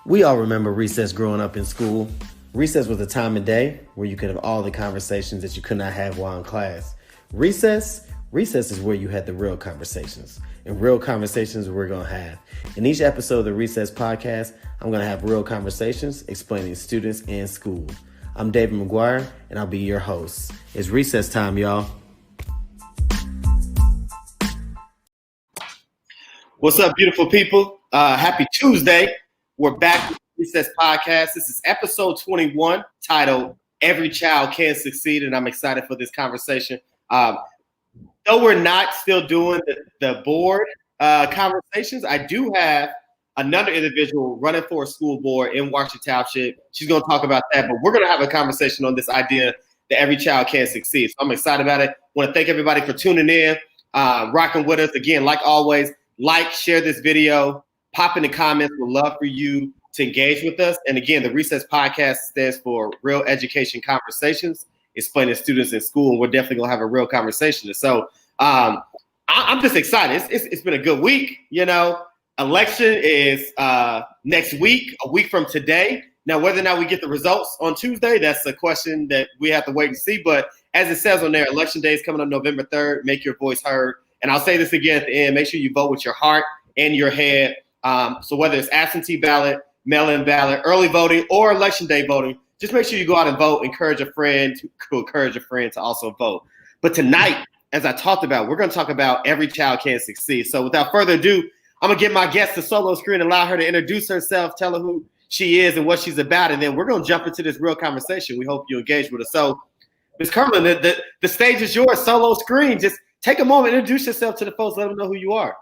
We all remember recess growing up in school. Recess was a time of day where you could have all the conversations that you could not have while in class. Recess is where you had the real conversations. And real conversations we're going to have. In each episode of the Recess podcast, I'm going to have real conversations explaining students and school. I'm David McGuire, and I'll be your host. It's recess time, y'all. What's up, beautiful people? Happy Tuesday. We're back with the Recess podcast. This is episode 21, titled Every Child Can Succeed, and I'm excited for this conversation. Though we're not still doing the board conversations, I do have another individual running for a school board in Washington Township. She's going to talk about that, but we're going to have a conversation on this idea that every child can succeed. So I'm excited about it. I want to thank everybody for tuning in, rocking with us. Again, like always, share this video, pop in the comments. We'd love for you to engage with us. And again, the Recess podcast stands for Real Education Conversations, explaining students in school, and we're definitely going to have a real conversation. So I'm just excited. It's been a good week. You know, election is next week, a week from today. Now, whether or not we get the results on Tuesday, that's a question that we have to wait and see. But as it says on there, election day is coming up November 3rd. Make your voice heard. And I'll say this again at the end, make sure you vote with your heart and your head. So whether it's absentee ballot, mail-in ballot, early voting, or election day voting, just make sure you go out and vote. Encourage a friend to also vote. But tonight, as I talked about, we're going to talk about every child can succeed. So without further ado, I'm going to get my guest to solo screen and allow her to introduce herself, tell her who she is and what she's about, and then we're going to jump into this real conversation. We hope you engage with us. So, Ms. Curlin, the stage is yours, solo screen. Just take a moment, introduce yourself to the folks, let them know who you are.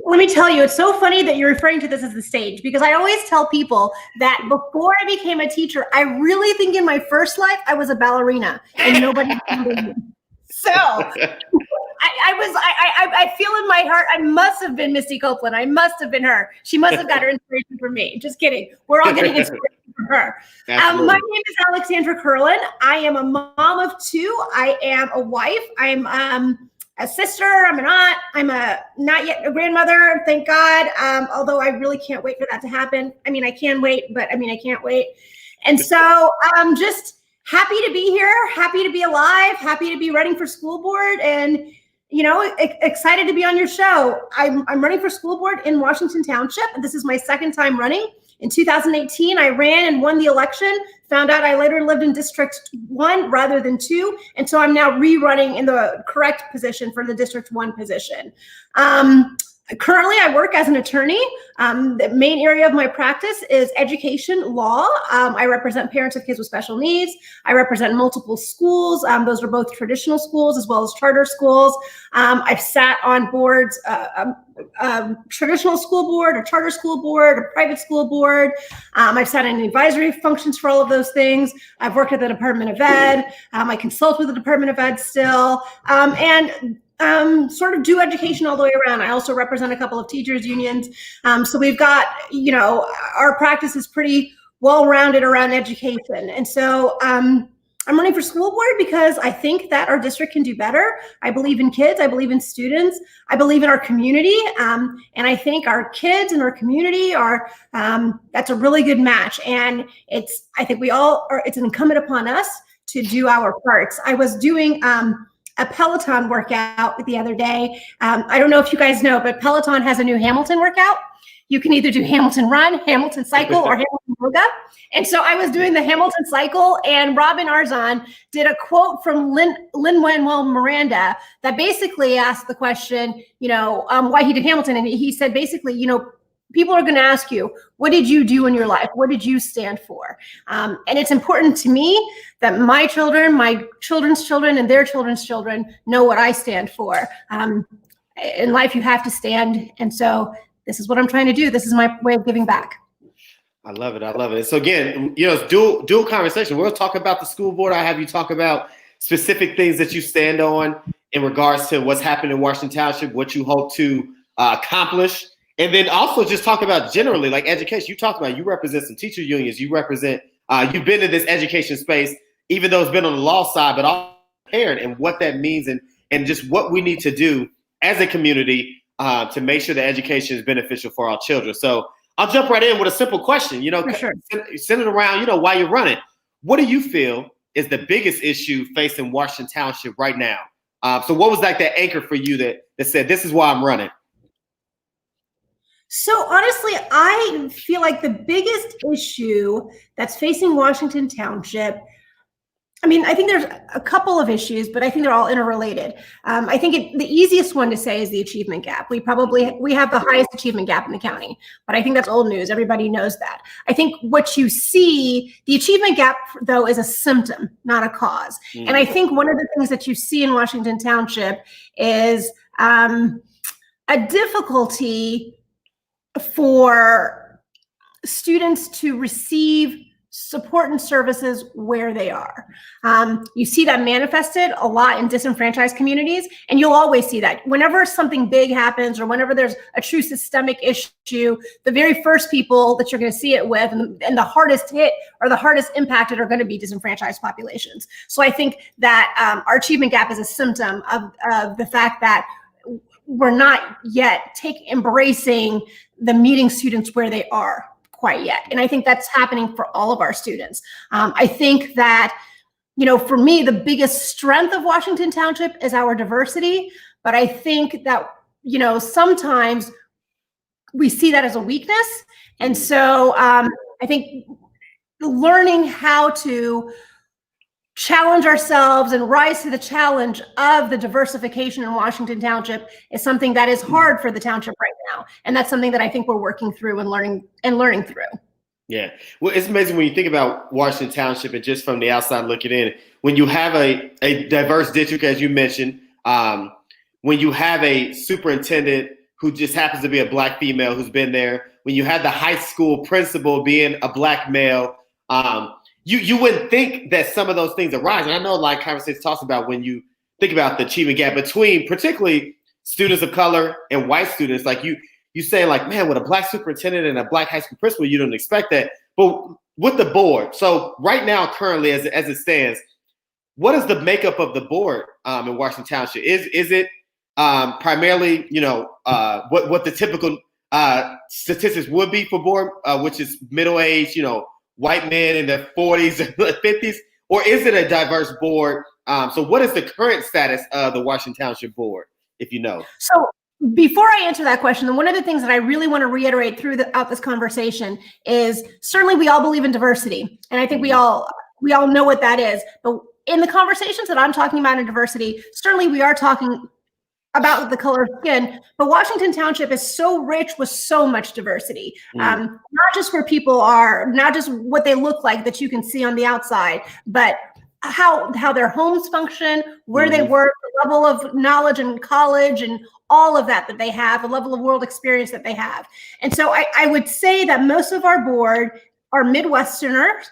Let me tell you, it's so funny that you're referring to this as the stage, because I always tell people that before I became a teacher, I really think in my first life I was a ballerina and nobody remembered me. So I feel in my heart I must have been Misty Copeland. I must have been her. She must have got her inspiration from me. Just kidding. We're all getting inspiration from her. My name is Alexandra Curlin. I am a mom of two. I am a wife. I'm a sister, I'm an aunt, I'm not yet a grandmother, thank God. Although I really can't wait for that to happen. I mean, I can wait, but I can't wait. And so I'm just happy to be here, happy to be alive, happy to be running for school board, and excited to be on your show. I'm running for school board in Washington Township. This is my second time running. In 2018, I ran and won the election, found out I later lived in District 1 rather than 2, and so I'm now rerunning in the correct position for the District 1 position. Currently, I work as an attorney. The main area of my practice is education law. I represent parents of kids with special needs. I represent multiple schools. Those are both traditional schools as well as charter schools. I've sat on boards, traditional school board, a charter school board, a private school board. I've sat in advisory functions for all of those things. I've worked at the Department of Ed. I consult with the Department of Ed still. And sort of do education all the way around. I also represent a couple of teachers unions. So we've got, our practice is pretty well-rounded around education. And so I'm running for school board because I think that our district can do better. I believe in kids. I believe in students. I believe in our community. And I think our kids and our community are, that's a really good match. And it's incumbent upon us to do our parts. I was doing, a Peloton workout the other day. I don't know if you guys know, but Peloton has a new Hamilton workout. You can either do Hamilton run, Hamilton cycle, or Hamilton yoga. And so I was doing the Hamilton cycle, and Robin Arzon did a quote from Lin-Manuel Miranda that basically asked the question, why he did Hamilton. And he said, basically, people are going to ask you, what did you do in your life? What did you stand for? And it's important to me that my children, my children's children, and their children's children know what I stand for. In life, you have to stand. And so this is what I'm trying to do. This is my way of giving back. I love it. So again, it's dual conversation. We'll talk about the school board. I have you talk about specific things that you stand on in regards to what's happening in Washington Township, what you hope to accomplish. And then also just talk about generally like education. You talked about, you represent some teacher unions. You represent, you've been in this education space, even though it's been on the law side, but also parent and what that means and just what we need to do as a community to make sure that education is beneficial for our children. So I'll jump right in with a simple question. For sure. Send it around, while you're running. What do you feel is the biggest issue facing Washington Township right now? So what was like that anchor for you that said, this is why I'm running? So honestly, I feel like the biggest issue that's facing Washington Township, I mean, I think there's a couple of issues, but I think they're all interrelated. I think the easiest one to say is the achievement gap. We have the highest achievement gap in the county, but I think that's old news. Everybody knows that. I think what you see, the achievement gap, though, is a symptom, not a cause. And I think one of the things that you see in Washington Township is a difficulty for students to receive support and services where they are. You see that manifested a lot in disenfranchised communities, and you'll always see that. Whenever something big happens or whenever there's a true systemic issue, the very first people that you're going to see it with and the hardest hit or the hardest impacted are going to be disenfranchised populations. So I think that our achievement gap is a symptom of the fact that we're not yet embracing the meeting students where they are quite yet. And I think that's happening for all of our students. I think that, for me, the biggest strength of Washington Township is our diversity. But I think that, sometimes we see that as a weakness. And so I think learning how to challenge ourselves and rise to the challenge of the diversification in Washington Township is something that is hard for the township right now. And that's something that I think we're working through and learning through. Yeah. Well, it's amazing when you think about Washington Township and just from the outside looking in, when you have a diverse district, as you mentioned, when you have a superintendent who just happens to be a Black female who's been there, when you have the high school principal being a Black male, you wouldn't think that some of those things arise. And I know like conversations talks about when you think about the achievement gap between particularly students of color and white students, like you say like, man, with a Black superintendent and a Black high school principal, you don't expect that. But with the board, so right now, currently, as it stands, what is the makeup of the board in Washington Township? Is it primarily, what the typical statistics would be for board, which is middle-aged, white men in their 40s and 50s, or is it a diverse board? So what is the current status of the Washington Township board, if you know? So before I answer that question, one of the things that I really want to reiterate throughout this conversation is certainly we all believe in diversity. And I think we all know what that is. But in the conversations that I'm talking about in diversity, certainly we are talking about the color of skin, but Washington Township is so rich with so much diversity, not just where people are, not just what they look like that you can see on the outside, but how their homes function, where they work, the level of knowledge in college and all of that they have, the level of world experience that they have. And so I would say that most of our board are Midwesterners,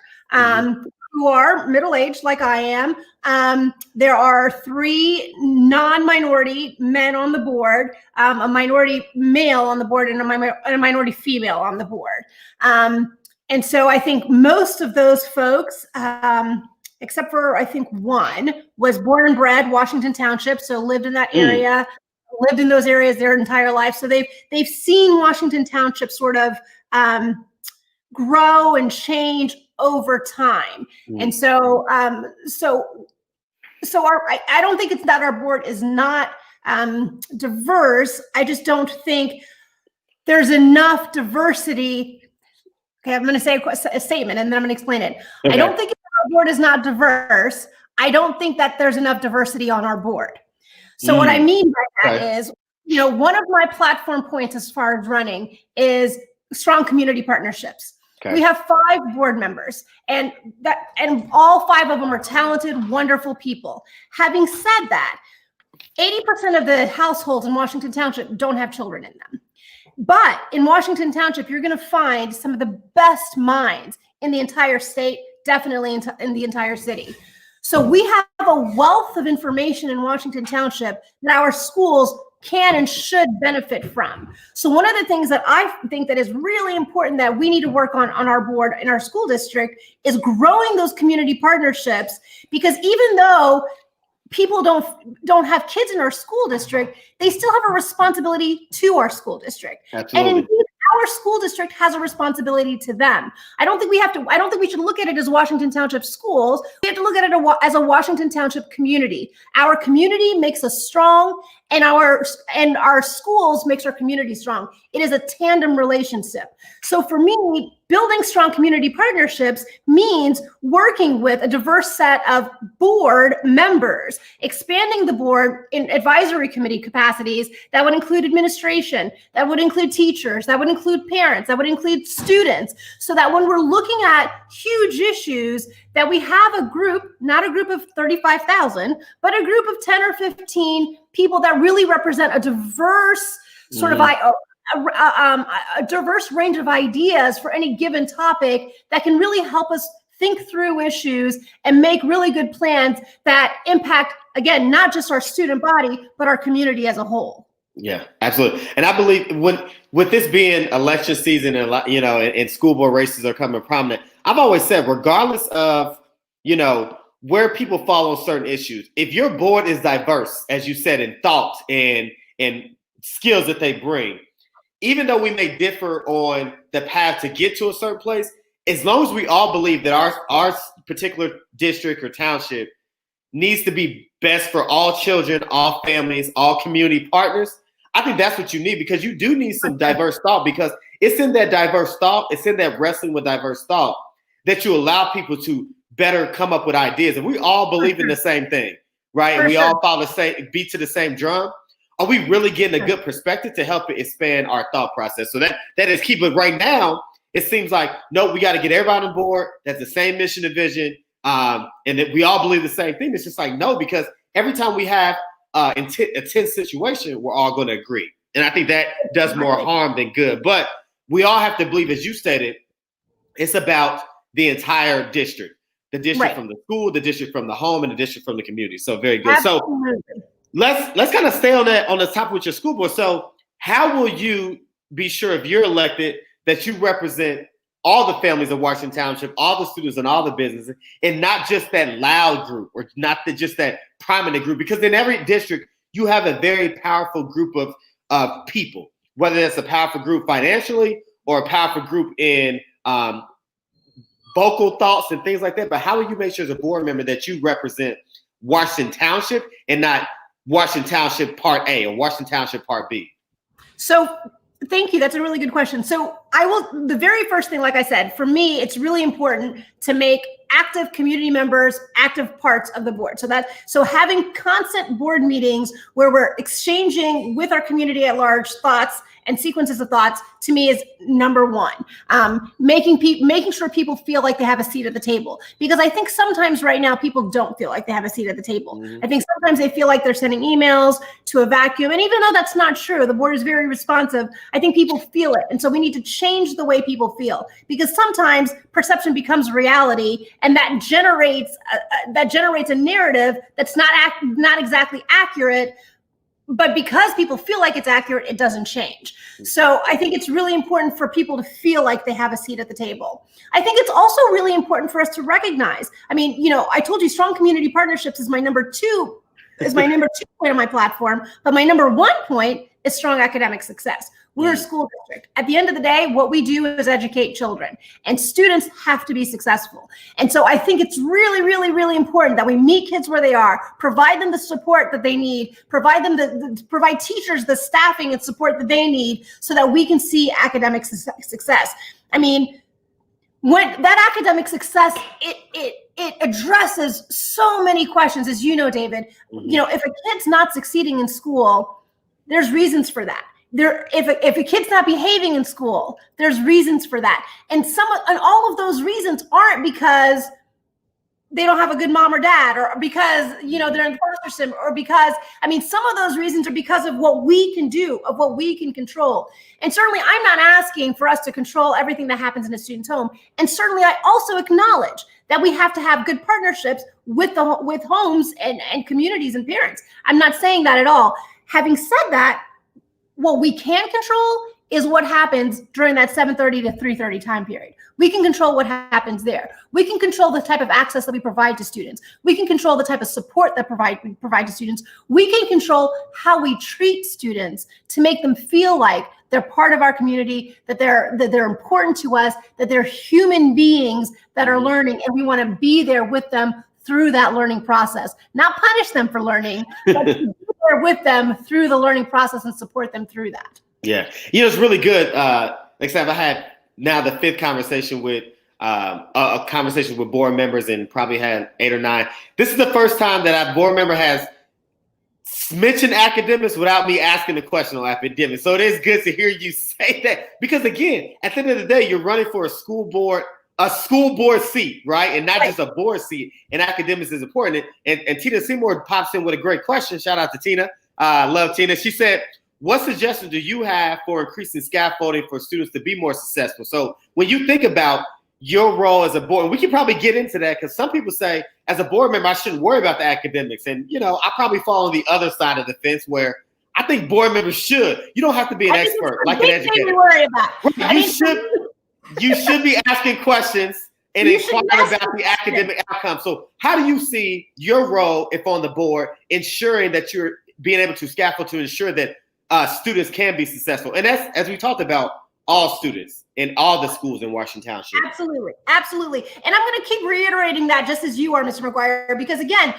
who are middle-aged like I am. There are 3 non-minority men on the board, a minority male on the board, and a minority female on the board. And so I think most of those folks, except for I think one, was born and bred Washington Township, so lived in that area, lived in those areas their entire life. So they've seen Washington Township sort of grow and change over time. And so I don't think it's that our board is not diverse. I just don't think there's enough diversity. Okay, I'm going to say a statement and then I'm going to explain it. Okay. I don't think our board is not diverse. I don't think that there's enough diversity on our board. So what I mean by that is, one of my platform points as far as running is strong community partnerships. Okay. We have 5 board members, and all 5 of them are talented, wonderful people. Having said that, 80% of the households in Washington Township don't have children in them. But in Washington Township, you're going to find some of the best minds in the entire state, definitely in the entire city. So we have a wealth of information in Washington Township that our schools can and should benefit from. So one of the things that I think that is really important that we need to work on our board in our school district is growing those community partnerships, because even though people don't have kids in our school district, they still have a responsibility to our school district. Absolutely. And indeed, our school district has a responsibility to them. I don't think we should look at it as Washington Township schools. We have to look at it as a Washington Township community. Our community makes us strong, and our schools makes our community strong. It is a tandem relationship. So for me, building strong community partnerships means working with a diverse set of board members, expanding the board in advisory committee capacities that would include administration, that would include teachers, that would include parents, that would include students, so that when we're looking at huge issues, that we have a group, not a group of 35,000, but a group of 10 or 15 people that really represent a diverse sort of a diverse range of ideas for any given topic that can really help us think through issues and make really good plans that impact, again, not just our student body, but our community as a whole. Yeah, absolutely. And I believe with this being election season and, and school board races are coming prominent, I've always said, regardless of, where people fall on certain issues, if your board is diverse, as you said, in thought and skills that they bring, even though we may differ on the path to get to a certain place, as long as we all believe that our particular district or township needs to be best for all children, all families, all community partners, I think that's what you need, because you do need some diverse thought, because it's in that diverse thought, it's in that wrestling with diverse thought that you allow people to better come up with ideas. And we all believe in the same thing, right? And we all follow the same beat to the same drum. Are we really getting a good perspective to help it expand our thought process? So that is key. But right now, it seems like, no, we got to get everybody on board. That's the same mission and vision. And that we all believe the same thing. It's just like, no, because every time we have a tense situation, we're all going to agree. And I think that does more harm than good. But we all have to believe, as you stated, it's about the entire district. The district from the school, the district from the home, and the district from the community. So very good. Absolutely. So let's kind of stay on the topic with your school board. So how will you be sure, if you're elected, that you represent all the families of Washington Township, all the students and all the businesses, and not just that loud group or not just that prominent group? Because in every district, you have a very powerful group of people, whether that's a powerful group financially or a powerful group in vocal thoughts and things like that. But how will you make sure as a board member that you represent Washington Township and not Washington Township Part A or Washington Township Part B? So thank you. That's a really good question. So the very first thing, like I said, for me, it's really important to make active community members active parts of the board. So having constant board meetings where we're exchanging with our community at large thoughts and sequences of thoughts, to me, is number one. Making sure people feel like they have a seat at the table, because I think sometimes right now people don't feel like they have a seat at the table. Mm-hmm. I think sometimes they feel like they're sending emails to a vacuum, and even though that's not true, the board is very responsive. I think people feel it, and so we need to change the way people feel, because sometimes perception becomes reality, and that generates a narrative that's not exactly accurate. But because people feel like it's accurate, it doesn't change. So I think it's really important for people to feel like they have a seat at the table. I think it's also really important for us to recognize. I mean, I told you strong community partnerships is my number two point on my platform, but my number one point is strong academic success. We're a school district. At the end of the day, what we do is educate children, and students have to be successful. And so I think it's really, really, really important that we meet kids where they are, provide them the support that they need, provide teachers the staffing and support that they need, so that we can see academic success. I mean, when that academic success, it addresses so many questions, as you know, David. Mm-hmm. If a kid's not succeeding in school, there's reasons for that. If a kid's not behaving in school, there's reasons for that. And all of those reasons aren't because they don't have a good mom or dad, or because, they're in foster system, or because, some of those reasons are because of what we can do, of what we can control. And certainly I'm not asking for us to control everything that happens in a student's home. And certainly I also acknowledge that we have to have good partnerships with homes and communities and parents. I'm not saying that at all. Having said that, what we can control is what happens during that 7:30 to 3:30 time period. We can control what happens there. We can control the type of access that we provide to students. We can control the type of support that we provide to students. We can control how we treat students to make them feel like they're part of our community, that they're important to us, that they're human beings that are learning, and we want to be there with them through that learning process. Not punish them for learning, but be there with them through the learning process and support them through that. Yeah. It's really good. Like I said, I had now the fifth conversation with a conversation with board members, and probably had 8 or 9. This is the first time that a board member has mentioned academics without me asking the question on academics. So it is good to hear you say that, because again, at the end of the day, you're running for a school board seat, right? And not just a board seat. And academics is important. And Tina Seymour pops in with a great question. Shout out to Tina. Love Tina. She said, what suggestions do you have for increasing scaffolding for students to be more successful? So when you think about your role as a board, and we can probably get into that, because some people say, as a board member, I shouldn't worry about the academics. And, I probably fall on the other side of the fence, where I think board members should. You don't have to be an expert like an educator. Worry about. You should be asking questions and inquiring about the academic outcome. So how do you see your role, if on the board, ensuring that you're being able to scaffold to ensure that students can be successful? And that's, as we talked about, all students in all the schools in Washington Township. Absolutely. Absolutely. And I'm going to keep reiterating that, just as you are, Mr. McGuire, because again,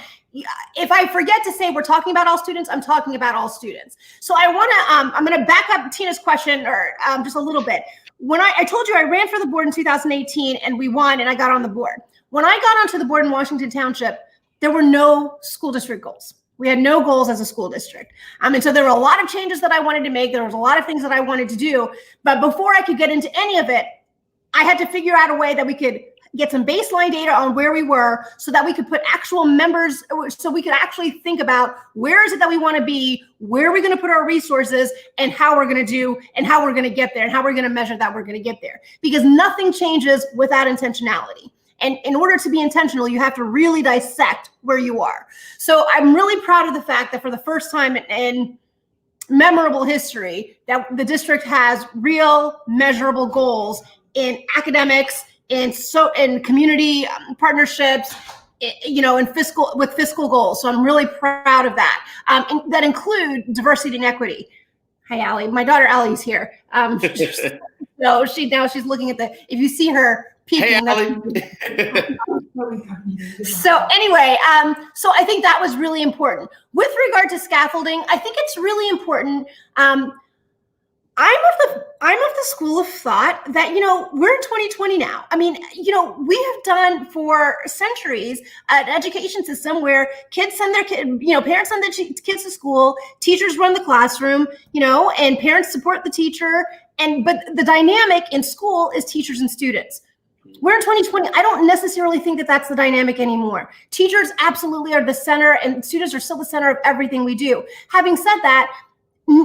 if I forget to say we're talking about all students, I'm talking about all students. So I want to, I'm going to back up Tina's question or just a little bit. When I told you I ran for the board in 2018 and we won and I got on the board. When I got onto the board in Washington Township, there were no school district goals. We had no goals as a school district. And so there were a lot of changes that I wanted to make. There was a lot of things that I wanted to do. But before I could get into any of it, I had to figure out a way that we could get some baseline data on where we were, so that we could put actual members, so we could actually think about where is it that we want to be, where are we going to put our resources, and how we're going to do, and how we're going to get there, and how we're going to measure that we're going to get there. Because nothing changes without intentionality. And in order to be intentional, you have to really dissect where you are. So I'm really proud of the fact that for the first time in memorable history, that the district has real measurable goals in academics, in community partnerships, in fiscal goals. So I'm really proud of that. And that include diversity and equity. Hi, Allie. My daughter Allie's here. So she's looking at if you see her peeking. Hey, So anyway, so I think that was really important. With regard to scaffolding, I think it's really important. I'm of the school of thought that, we're in 2020 now. I mean, we have done for centuries an education system where kids send their parents send their kids to school, teachers run the classroom, and parents support the teacher. But the dynamic in school is teachers and students. We're in 2020. I don't necessarily think that that's the dynamic anymore. Teachers absolutely are the center, and students are still the center of everything we do. Having said that,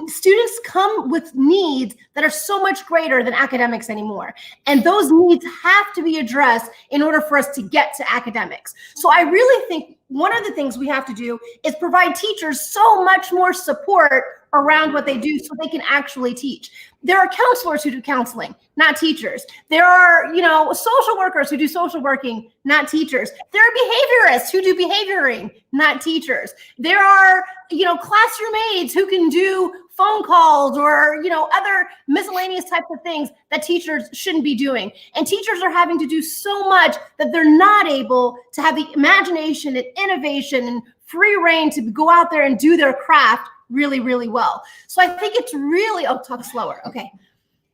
students come with needs that are so much greater than academics anymore. And those needs have to be addressed in order for us to get to academics. So I really think one of the things we have to do is provide teachers so much more support around what they do so they can actually teach. There are counselors who do counseling, not teachers. There are, social workers who do social working, not teachers. There are behaviorists who do behavioring, not teachers. There are, classroom aides who can do phone calls or, other miscellaneous types of things that teachers shouldn't be doing. And teachers are having to do so much that they're not able to have the imagination and innovation and free reign to go out there and do their craft really, really well. So I think it's really, talk slower. Okay.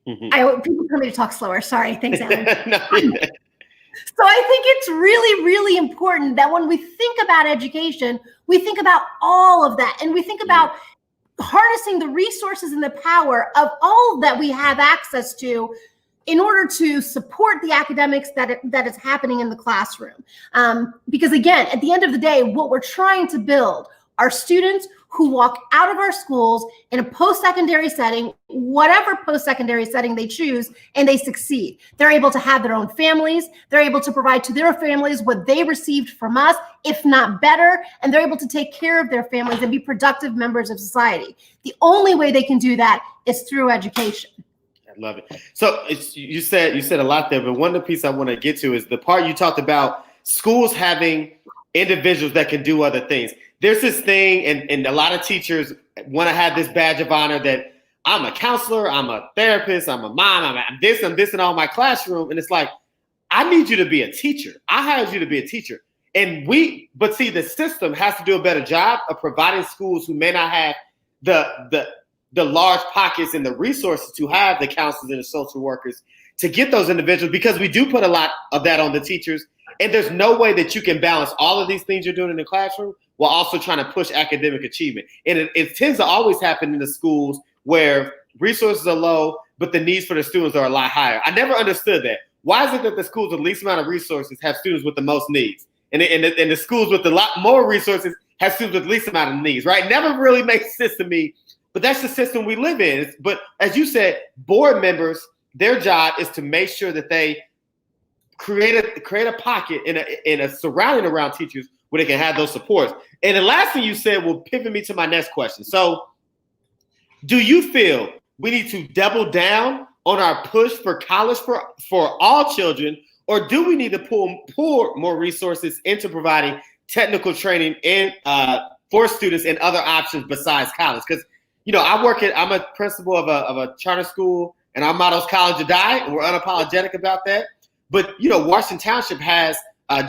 Mm-hmm. People tell me to talk slower. Sorry. Thanks, Alan. So I think it's really, really important that when we think about education, we think about all of that. And we think about harnessing the resources and the power of all that we have access to in order to support the academics that is happening in the classroom. Because again, at the end of the day, what we're trying to build are students who walk out of our schools in a post-secondary setting, whatever post-secondary setting they choose, and they succeed. They're able to have their own families. They're able to provide to their families what they received from us, if not better, and they're able to take care of their families and be productive members of society. The only way they can do that is through education. I love it. So you said a lot there, but one of the pieces I want to get to is the part you talked about schools having individuals that can do other things. There's this thing, and a lot of teachers want to have this badge of honor that I'm a counselor, I'm a therapist, I'm a mom, I'm this in all my classroom. And it's like, I need you to be a teacher. I hired you to be a teacher. But see, the system has to do a better job of providing schools who may not have the large pockets and the resources to have the counselors and the social workers to get those individuals, because we do put a lot of that on the teachers. And there's no way that you can balance all of these things you're doing in the classroom while also trying to push academic achievement. And it tends to always happen in the schools where resources are low, but the needs for the students are a lot higher. I never understood that. Why is it that the schools with the least amount of resources have students with the most needs? And the schools with a lot more resources have students with the least amount of needs, right? Never really makes sense to me, but that's the system we live in. But as you said, board members, their job is to make sure that they create a pocket in a surrounding around teachers where they can have those supports. And the last thing you said will pivot me to my next question. So do you feel we need to double down on our push for college for all children, or do we need to pour more resources into providing technical training for students and other options besides college? Because, I'm a principal of a charter school, and our motto is college or die, and we're unapologetic about that. But, Washington Township has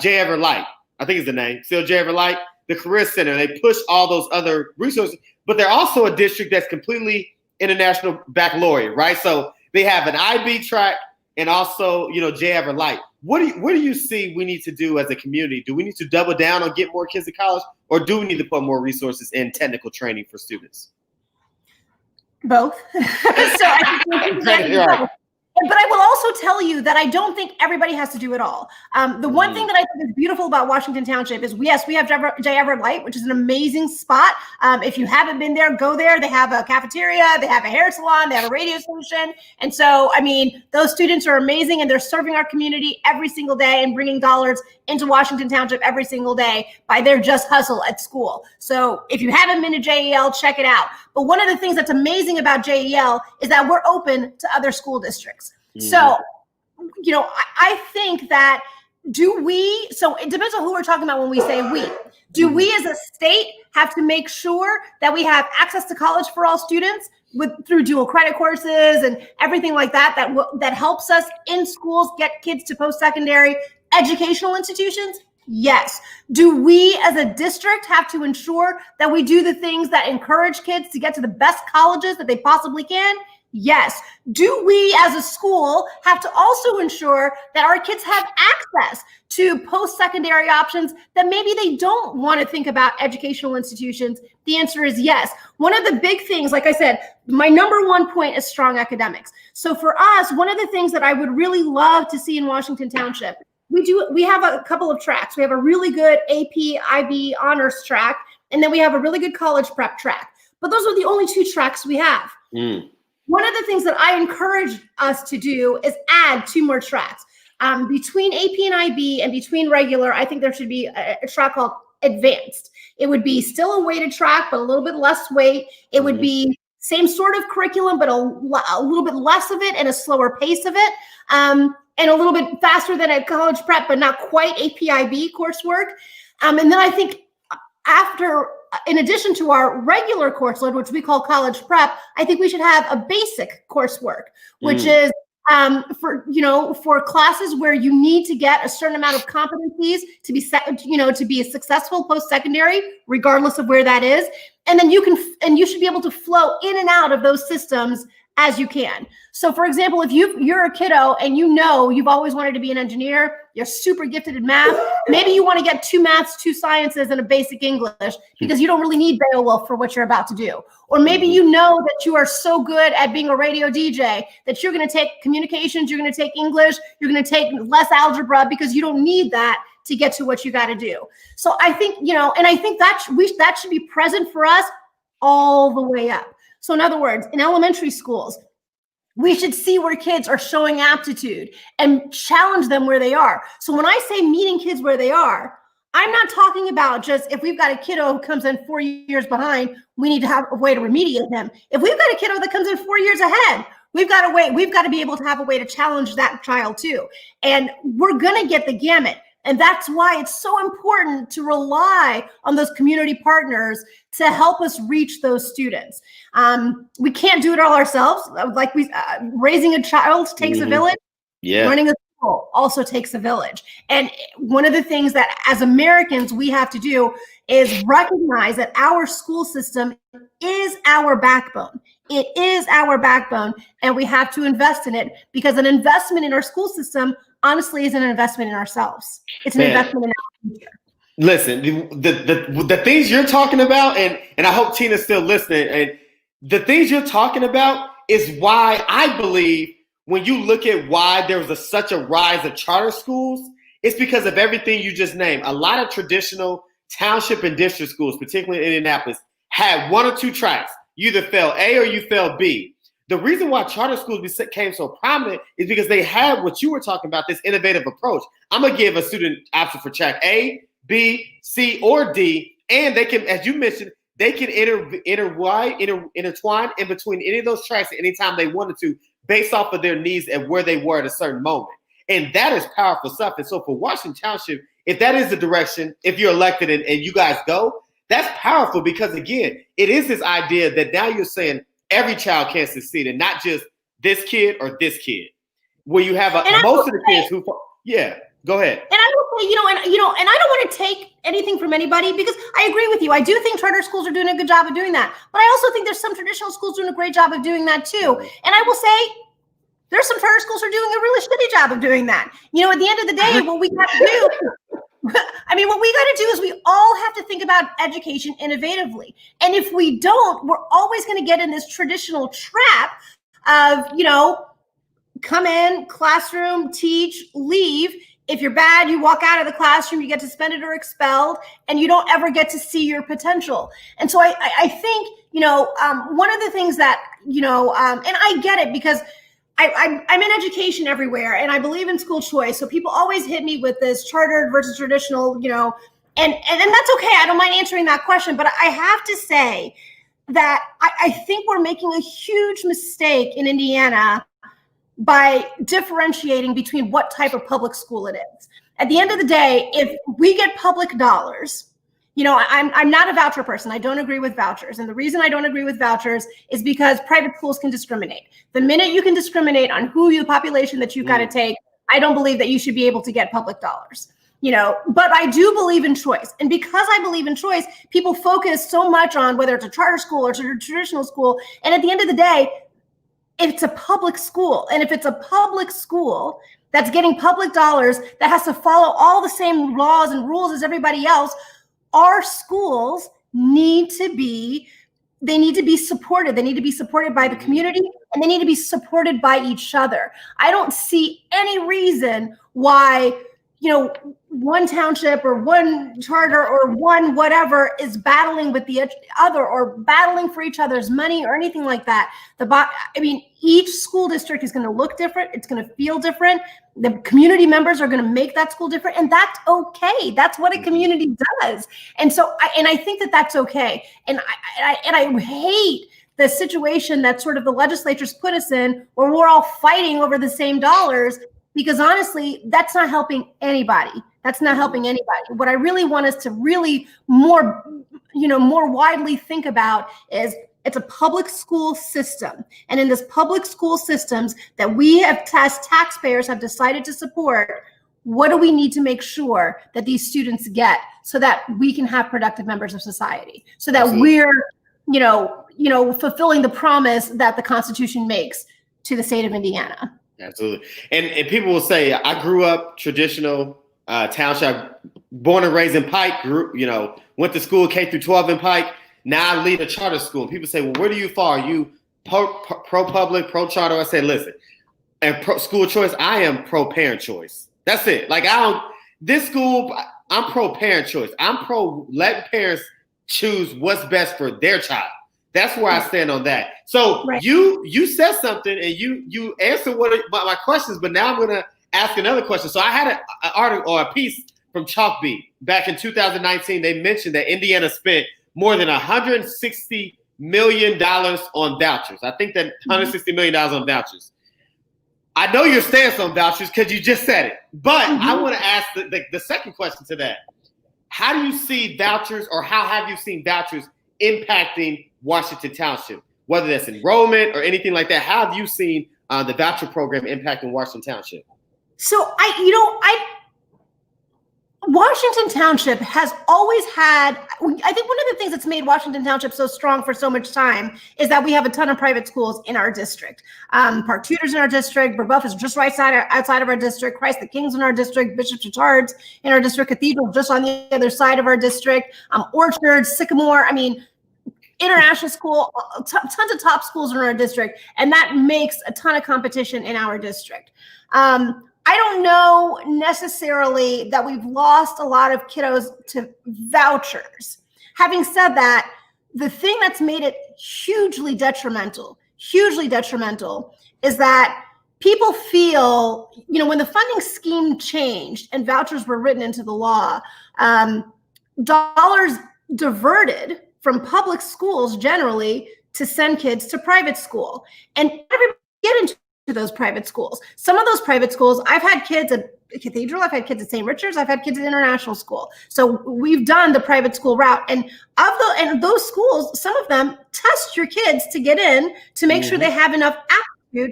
J. Ever Light, I think is the name, still J. Ever Light, the Career Center. They push all those other resources, but they're also a district that's completely international baccalaureate, right? So they have an IB track and also, J. Ever Light. What do you see we need to do as a community? Do we need to double down on get more kids to college, or do we need to put more resources in technical training for students? Both. But I will also tell you that I don't think everybody has to do it all. The one thing that I think is beautiful about Washington Township is, yes, we have J. Ever Light, which is an amazing spot. If you haven't been there, go there. They have a cafeteria, they have a hair salon, they have a radio station. And so, those students are amazing, and they're serving our community every single day and bringing dollars into Washington Township every single day by their just hustle at school. So if you haven't been to JEL, check it out. But one of the things that's amazing about JEL is that we're open to other school districts. Mm-hmm. So, I think that so it depends on who we're talking about when we say we. Do we as a state have to make sure that we have access to college for all students through dual credit courses and everything like that helps us in schools get kids to post-secondary educational institutions? Yes. Do we as a district have to ensure that we do the things that encourage kids to get to the best colleges that they possibly can? Yes. Do we as a school have to also ensure that our kids have access to post-secondary options that maybe they don't want to think about educational institutions? The answer is yes. One of the big things, like I said, my number one point is strong academics. So for us, one of the things that I would really love to see in Washington Township, we have a couple of tracks. We have a really good AP, IB honors track, and then we have a really good college prep track. But those are the only two tracks we have. One of the things that I encourage us to do is add 2 more tracks. Between AP and IB and between regular, I think there should be a track called advanced. It would be still a weighted track, but a little bit less weight. It would be same sort of curriculum, but a little bit less of it and a slower pace of it. And a little bit faster than a college prep, but not quite AP/IB coursework. And then I think in addition to our regular course load, which we call college prep, I think we should have a basic coursework, which is for classes where you need to get a certain amount of competencies to be a successful post-secondary, regardless of where that is. And then you should be able to flow in and out of those systems as you can. So for example, if you're a kiddo and you've always wanted to be an engineer, you're super gifted in math, maybe you want to get 2 maths, 2 sciences, and a basic English because you don't really need Beowulf for what you're about to do. Or maybe you know that you are so good at being a radio DJ that you're going to take communications, you're going to take English, you're going to take less algebra because you don't need that to get to what you got to do. So I think, and I think that should be present for us all the way up. So in other words, in elementary schools, we should see where kids are showing aptitude and challenge them where they are. So when I say meeting kids where they are, I'm not talking about just if we've got a kiddo who comes in 4 years behind, we need to have a way to remediate them. If we've got a kiddo that comes in 4 years ahead, we've got to be able to have a way to challenge that child too. And we're going to get the gamut. And that's why it's so important to rely on those community partners to help us reach those students. We can't do it all ourselves. Like raising a child takes a village. Yeah. Running a school also takes a village. And one of the things that as Americans we have to do is recognize that our school system is our backbone. It is our backbone, and we have to invest in it, because an investment in our school system, honestly, is an investment in ourselves. It's an investment in our future. Listen, the things you're talking about, and I hope Tina's still listening, and the things you're talking about is why I believe when you look at why there was such a rise of charter schools, it's because of everything you just named. A lot of traditional township and district schools, particularly in Indianapolis, had one or two tracks. You either fail A or you fail B. The reason why charter schools became so prominent is because they had what you were talking about, this innovative approach. I'm going to give a student option for track A, B, C, or D, and they can, as you mentioned, they can intertwine in between any of those tracks at any time they wanted to, based off of their needs and where they were at a certain moment. And that is powerful stuff. And so for Washington Township, if that is the direction, if you're elected and you guys go, that's powerful, because again, it is this idea that now you're saying every child can succeed and not just this kid or this kid, where you have most of the kids who, go ahead. And I will say, and I don't want to take anything from anybody, because I agree with you. I do think charter schools are doing a good job of doing that. But I also think there's some traditional schools doing a great job of doing that too. And I will say, there's some charter schools who are doing a really shitty job of doing that. At the end of the day, what we got to do, what we got to do is we all have to think about education innovatively. And if we don't, we're always going to get in this traditional trap of, come in, classroom, teach, leave. If you're bad, you walk out of the classroom, you get suspended or expelled, and you don't ever get to see your potential. And so I think, one of the things that, and I get it, because I'm in education everywhere, and I believe in school choice. So people always hit me with this chartered versus traditional, and that's okay. I don't mind answering that question, but I have to say that I think we're making a huge mistake in Indiana by differentiating between what type of public school it is. At the end of the day, if we get public dollars, I'm not a voucher person. I don't agree with vouchers. And the reason I don't agree with vouchers is because private schools can discriminate. The minute you can discriminate on the population that you've got to take, I don't believe that you should be able to get public dollars. But I do believe in choice. And because I believe in choice, people focus so much on whether it's a charter school or a traditional school. And at the end of the day, it's a public school. And if it's a public school that's getting public dollars, that has to follow all the same laws and rules as everybody else, our schools need to be supported. They need to be supported by the community, and they need to be supported by each other. I don't see any reason why, one township or one charter or one whatever is battling with the other or battling for each other's money or anything like that. Each school district is going to look different. It's going to feel different. The community members are going to make that school different, and that's okay. That's what a community does. And so, I think that that's okay. And I hate the situation that sort of the legislature's put us in, where we're all fighting over the same dollars, because honestly, that's not helping anybody. That's not helping anybody. What I really want us to really more widely think about is it's a public school system. And in this public school systems that we have, as taxpayers, have decided to support, what do we need to make sure that these students get so that we can have productive members of society, so that we're, fulfilling the promise that the Constitution makes to the state of Indiana. Absolutely. And people will say, I grew up traditional township, born and raised in Pike, went to school K through 12 in Pike. Now I lead a charter school. And people say, well, where do you fall? Are you pro-public, pro-charter? I say, listen, and school choice, I am pro-parent choice. That's it. This school, I'm pro-parent choice. I'm letting parents choose what's best for their child. That's where I stand on that. So you said something and you answered one of my questions, but now I'm going to ask another question. So I had an article or a piece from Chalkbeat back in 2019. They mentioned that Indiana spent more than $160 million on vouchers. I think that $160 million on vouchers. I know your stance on vouchers because you just said it, but I want to ask the second question to that. How do you see vouchers, or how have you seen vouchers impacting Washington Township, whether that's enrollment or anything like that? How have you seen the voucher program impacting Washington Township? So Washington Township has always had, I think one of the things that's made Washington Township so strong for so much time is that we have a ton of private schools in our district. Park Tudor's in our district, Brebeuf is just outside of our district, Christ the King's in our district, Bishop Chatard's in our district, Cathedral just on the other side of our district, Orchard, Sycamore, International School, tons of top schools in our district, and that makes a ton of competition in our district. I don't know necessarily that we've lost a lot of kiddos to vouchers. Having said that, the thing that's made it hugely detrimental is that people feel, when the funding scheme changed and vouchers were written into the law, dollars diverted from public schools generally to send kids to private school. And everybody get into those private schools. Some of those private schools, I've had kids at Cathedral, I've had kids at St. Richard's, I've had kids at International School. So we've done the private school route. And those schools, some of them test your kids to get in to make sure they have enough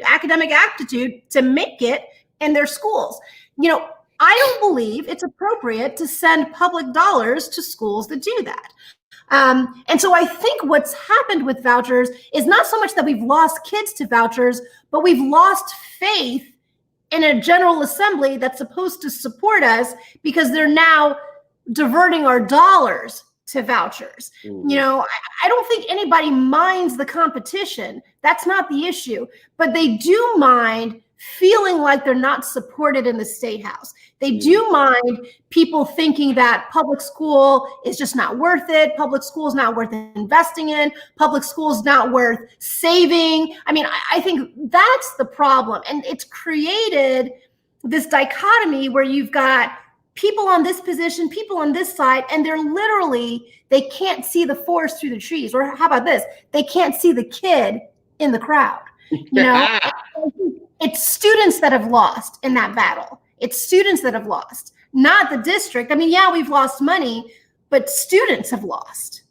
academic aptitude to make it in their schools. I don't believe it's appropriate to send public dollars to schools that do that. And so I think what's happened with vouchers is not so much that we've lost kids to vouchers, but we've lost faith in a General Assembly that's supposed to support us because they're now diverting our dollars to vouchers. I don't think anybody minds the competition. That's not the issue, but they do mind feeling like they're not supported in the State House. They do mind people thinking that public school is just not worth it. Public school is not worth investing in. Public school is not worth saving. I think that's the problem. And it's created this dichotomy where you've got people on this position, people on this side, and they can't see the forest through the trees. Or how about this? They can't see the kid in the crowd. It's students that have lost in that battle. It's students that have lost, not the district. We've lost money, but students have lost.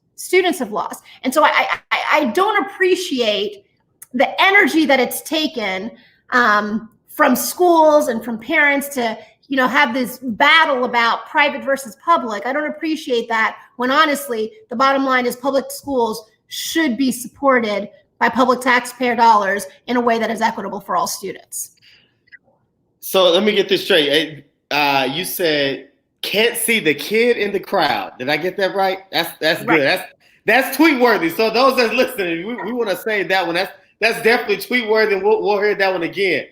And so I don't appreciate the energy that it's taken from schools and from parents to, have this battle about private versus public. I don't appreciate that when honestly, the bottom line is public schools should be supported by public taxpayer dollars in a way that is equitable for all students. So let me get this straight. You said can't see the kid in the crowd. Did I get that right? That's right. Good. That's tweet worthy. So those that's listening, we want to say that one. That's definitely tweet worthy. And we'll hear that one again.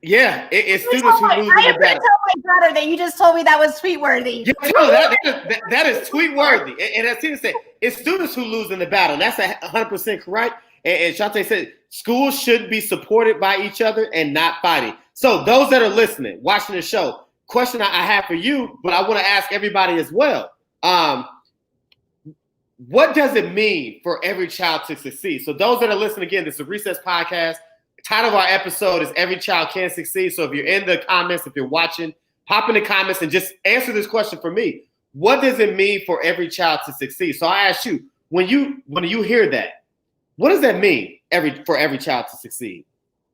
Yeah, it's students who lose in the battle. I am going to tell my brother that you just told me that was tweet worthy. That is tweet worthy. And as Tina said, it's students who lose in the battle. And that's 100% correct. And Shante said schools should be supported by each other and not fighting. So those that are listening, watching the show, question I have for you, but I want to ask everybody as well. What does it mean for every child to succeed? So those that are listening, again, this is a Recess Podcast. Title of our episode is Every Child Can Succeed. So if you're in the comments, if you're watching, pop in the comments and just answer this question for me. What does it mean for every child to succeed? So I ask you, when you hear that, what does that mean for every child to succeed?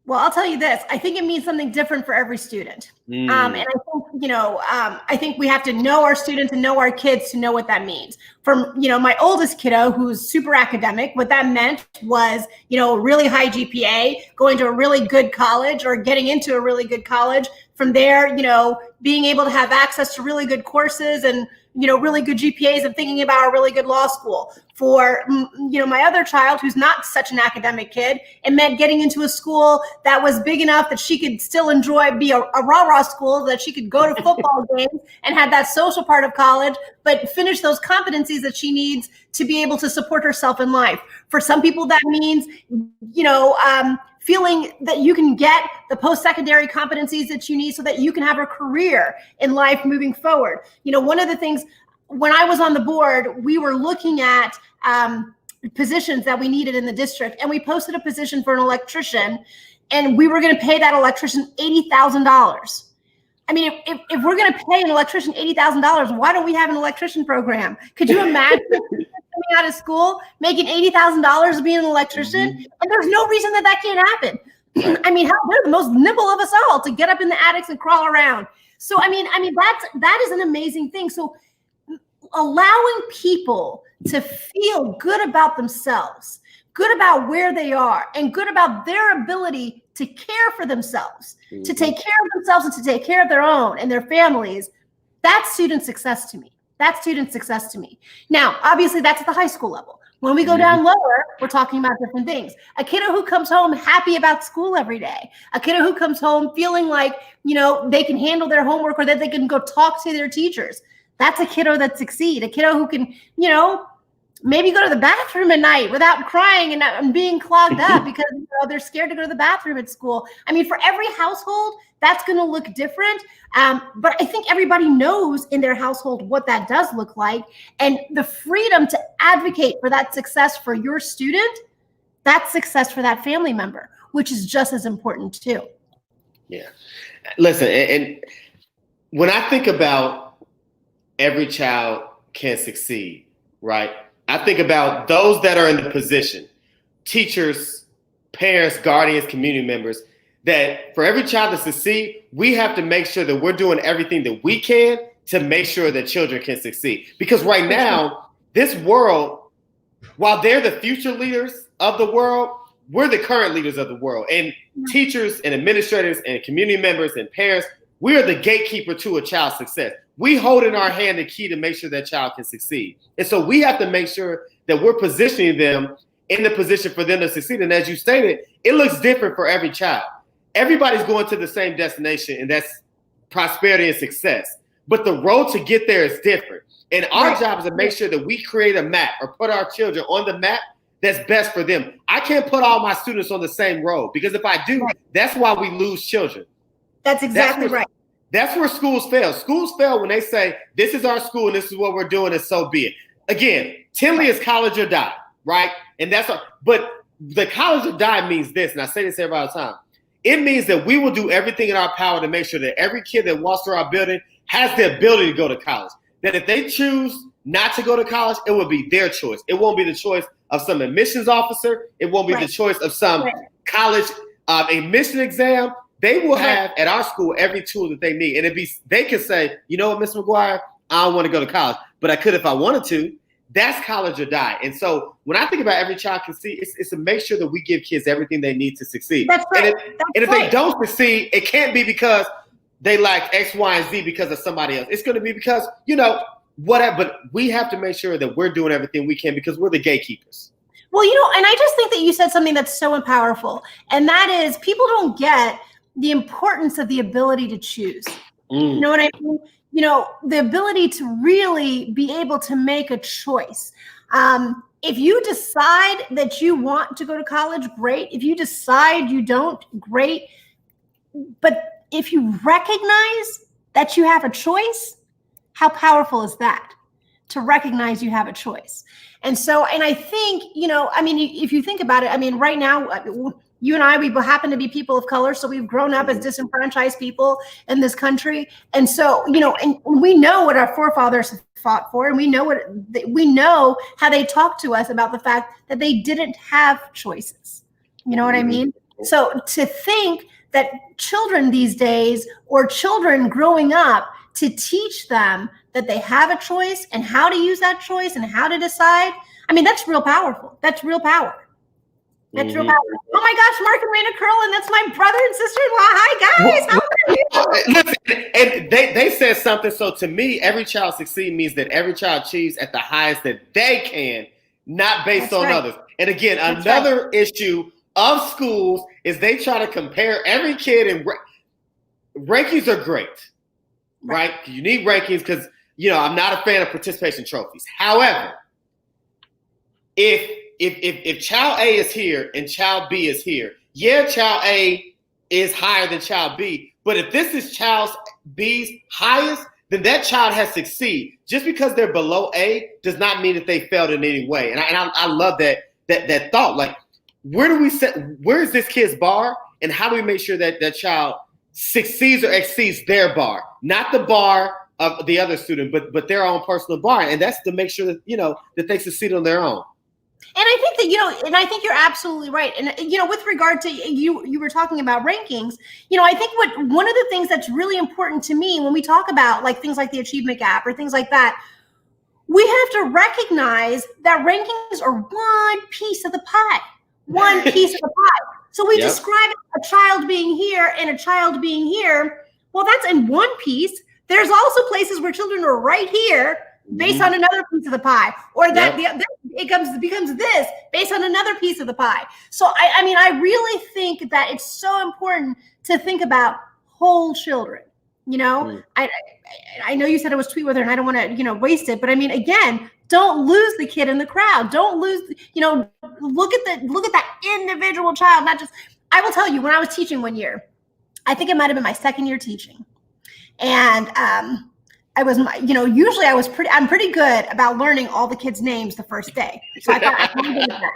Well, I'll tell you this. I think it means something different for every student. And I think we have to know our students and know our kids to know what that means. From, my oldest kiddo, who's super academic, what that meant was, a really high GPA, going to a really good college or getting into a really good college. From there, being able to have access to really good courses and, really good GPAs and thinking about a really good law school. For, my other child who's not such an academic kid, it meant getting into a school that was big enough that she could still be a rah-rah school, that she could go to football games and have that social part of college, but finish those competencies that she needs to be able to support herself in life. For some people, that means, feeling that you can get the post-secondary competencies that you need so that you can have a career in life moving forward. One of the things, when I was on the board, we were looking at positions that we needed in the district, and we posted a position for an electrician, and we were going to pay that electrician $80,000. I mean, if we're going to pay an electrician $80,000, why don't we have an electrician program? Could you imagine coming out of school making $80,000 being an electrician? And there's no reason that can't happen. I mean, they're the most nimble of us all to get up in the attics and crawl around. So, I mean, that is an amazing thing. So allowing people to feel good about themselves, good about where they are, and good about their ability to care for themselves, to take care of themselves and to take care of their own and their families, that's student success to me. That's student success to me. Now, obviously, that's at the high school level. When we go down lower, we're talking about different things. A kiddo who comes home happy about school every day. A kiddo who comes home feeling like, they can handle their homework or that they can go talk to their teachers. That's a kiddo that succeeds. A kiddo who can, maybe go to the bathroom at night without crying and being clogged up because they're scared to go to the bathroom at school. I mean, for every household, that's going to look different. But I think everybody knows in their household what that does look like. And the freedom to advocate for that success for your student, that's success for that family member, which is just as important too. Yeah. Listen, and when I think about every child can succeed, right? I think about those that are in the position, teachers, parents, guardians, community members, that for every child to succeed, we have to make sure that we're doing everything that we can to make sure that children can succeed. Because right now, this world, while they're the future leaders of the world, we're the current leaders of the world. And teachers and administrators and community members and parents, we are the gatekeeper to a child's success. We hold in our hand the key to make sure that child can succeed. And so we have to make sure that we're positioning them in the position for them to succeed. And as you stated, it looks different for every child. Everybody's going to the same destination, and that's prosperity and success. But the road to get there is different. And our job is to make sure that we create a map or put our children on the map that's best for them. I can't put all my students on the same road, because if I do, that's why we lose children. That's exactly right. That's where schools fail. Schools fail when they say, this is our school and this is what we're doing, and so be it. Again, Tinley is college or die, right? And but the college or die means this, and I say this every time. It means that we will do everything in our power to make sure that every kid that walks through our building has the ability to go to college. That if they choose not to go to college, it will be their choice. It won't be the choice of some admissions officer. It won't be the choice of some college admission exam. They will have at our school every tool that they need. And they can say, you know what, Mr. McGuire, I don't want to go to college, but I could if I wanted to. That's college or die. And so when I think about every child can see, it's to make sure that we give kids everything they need to succeed. That's right. And if they don't succeed, it can't be because they lack X, Y, and Z because of somebody else. It's going to be because, whatever. But we have to make sure that we're doing everything we can because we're the gatekeepers. Well, and I just think that you said something that's so powerful. And that is, people don't get the importance of the ability to choose. You know what I mean? The ability to really be able to make a choice. If you decide that you want to go to college, great. If you decide you don't, great. But if you recognize that you have a choice, how powerful is that? To recognize you have a choice. And I think, if you think about it, right now, you and I, we happen to be people of color, so we've grown up as disenfranchised people in this country. And so, and we know what our forefathers fought for, and we know how they talked to us about the fact that they didn't have choices. You know what I mean? So to think that children these days, or children growing up, to teach them that they have a choice and how to use that choice and how to decide, that's real powerful. That's real power. That's real power. Oh my gosh, Mark and Raina Curlin, that's my brother and sister-in-law. Hi guys, how are you? Listen, and they said something. So to me, every child succeed means that every child achieves at the highest that they can, not based on others. And again, another issue of schools is they try to compare every kid, and rankings are great, right? You need rankings because, I'm not a fan of participation trophies. However, if child A is here and child B is here, child A is higher than child B. But if this is child B's highest, then that child has succeeded. Just because they're below A does not mean that they failed in any way. And I love that thought. Like, where is this kid's bar, and how do we make sure that that child succeeds or exceeds their bar, not the bar of the other student, but their own personal bar. And that's to make sure that, that they succeed on their own. And I think that, and I think you're absolutely right. And, with regard to you were talking about rankings, I think one of the things that's really important to me when we talk about like things like the achievement gap or things like that, we have to recognize that rankings are one piece of the pie, one piece of the pie. So we describe a child being here and a child being here. Well, that's in one piece. There's also places where children are right here based on another piece of the pie, or that it becomes this based on another piece of the pie. So I really think that it's so important to think about whole children. I know you said it was tweet with her, and I don't want to waste it, but again, don't lose the kid in the crowd. Don't lose, look at that individual child. Not just, I will tell you, when I was teaching one year, I think it might've been my second year teaching. And usually I'm pretty good about learning all the kids' names the first day. So I thought I could do that.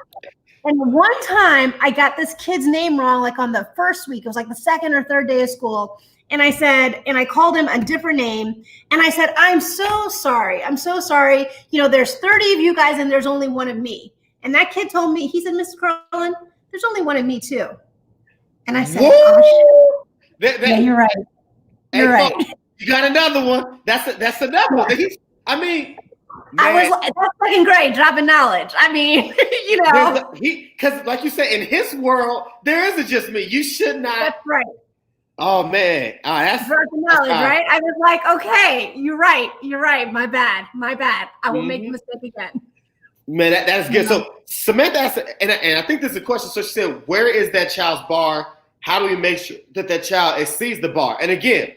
And one time I got this kid's name wrong, like on the first week. It was like the second or third day of school. And I called him a different name. And I said, I'm so sorry. There's 30 of you guys and there's only one of me. And that kid told me, he said, Mrs. Curlin, there's only one of me too. And I said, oh, shit. Yeah, you're right. You're right. You got another one. That's another one. I was like, that's second grade, dropping knowledge. Because like you said, in his world, there isn't just me. You should not. That's right. Oh man, that's dropping knowledge, right? I was like, okay, you're right. My bad. I won't make a mistake again. Man, that's good. So Samantha asked, and I think this is a question. So she said, where is that child's bar? How do we make sure that child exceeds the bar? And again,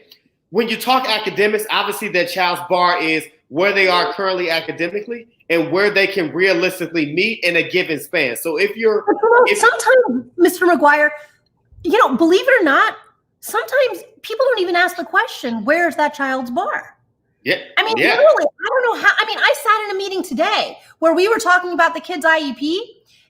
when you talk academics, obviously that child's bar is where they are currently academically and where they can realistically meet in a given span. So sometimes, Mr. McGuire, believe it or not, sometimes people don't even ask the question, where's that child's bar? Yeah. Literally, I don't know how. I sat in a meeting today where we were talking about the kids' IEP,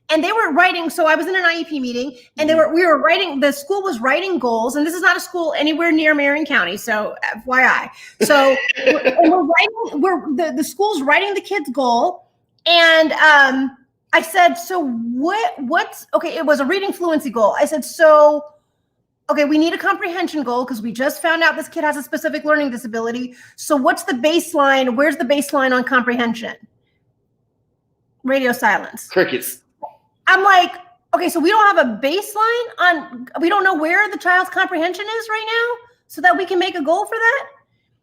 and they were writing. So I was in an IEP meeting, and we were writing. The school was writing goals, and this is not a school anywhere near Marion County, so FYI. So the school's writing the kids' goal, and I said, so what's okay? It was a reading fluency goal. I said, so. Okay, we need a comprehension goal because we just found out this kid has a specific learning disability. So what's the baseline? Where's the baseline on comprehension? Radio silence. Crickets. I'm like, okay, so we don't have a baseline we don't know where the child's comprehension is right now so that we can make a goal for that?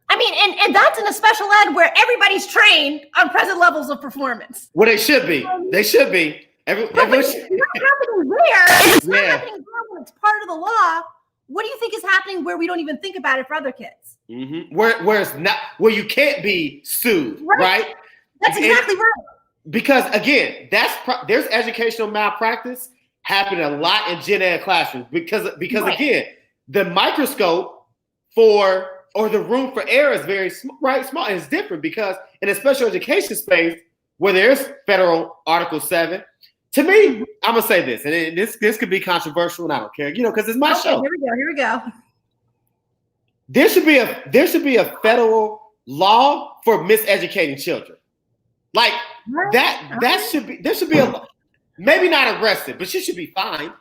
And that's in a special ed where everybody's trained on present levels of performance. Well, they should be. They should be. It's not happening there. It's not happening there when it's part of the law. What do you think is happening where we don't even think about it for other kids? Mm-hmm. Where you can't be sued, right? That's exactly right. Because again, there's educational malpractice happening a lot in gen ed classrooms because again, the microscope or the room for error is very small, and it's different because in a special education space where there's federal Article 7. To me, I'm gonna say this, and this could be controversial, and I don't care, because it's my show. Here we go. There should be a federal law for miseducating children, like that. There should be a maybe not arrested, but you should be fined.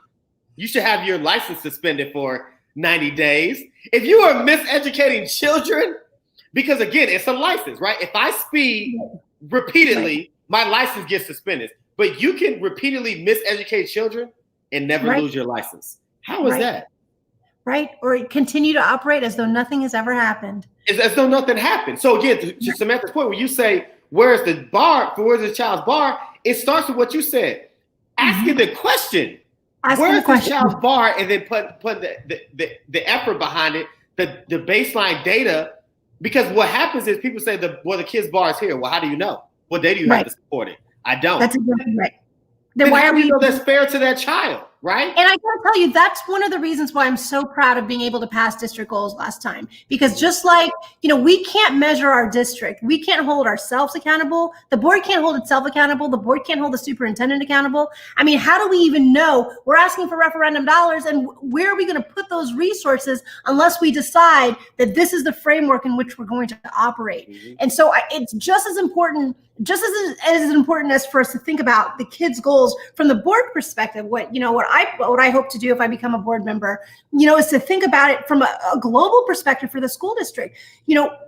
You should have your license suspended for 90 days if you are miseducating children, because again, it's a license, right? If I speed repeatedly, my license gets suspended. But you can repeatedly miseducate children and never lose your license. How is that? Right. Or continue to operate as though nothing has ever happened. As though nothing happened. So again, to Samantha's point, when you say, where's the child's bar? It starts with what you said. Asking the question. Where's the child's bar? And then put the effort behind it, the baseline data. Because what happens is people say, the kid's bar is here. Well, how do you know? What data do you have to support it? I don't. That's exactly right. Then why are we know that's fair to that child? right? And I gotta tell you, that's one of the reasons why I'm so proud of being able to pass district goals last time. Because just like, we can't measure our district. We can't hold ourselves accountable. The board can't hold itself accountable. The board can't hold the superintendent accountable. I mean, how do we even know? We're asking for referendum dollars, and where are we going to put those resources unless we decide that this is the framework in which we're going to operate? Mm-hmm. And so it's just as important as for us to think about the kids' goals from the board perspective. What I hope to do if I become a board member, is to think about it from a global perspective for the school district.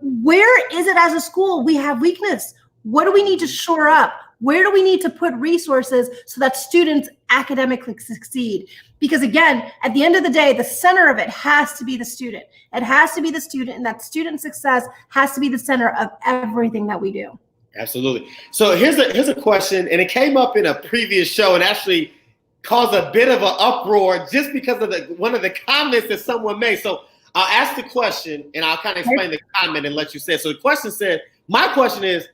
Where is it as a school we have weakness? What do we need to shore up? Where do we need to put resources so that students academically succeed? Because again, at the end of the day, the center of it has to be the student. It has to be the student, and that student success has to be the center of everything that we do. Absolutely. So here's a question, and it came up in a previous show and actually caused a bit of an uproar just because of one of the comments that someone made. So I'll ask the question and I'll kind of explain the comment and let you say it. So the question said, my question is,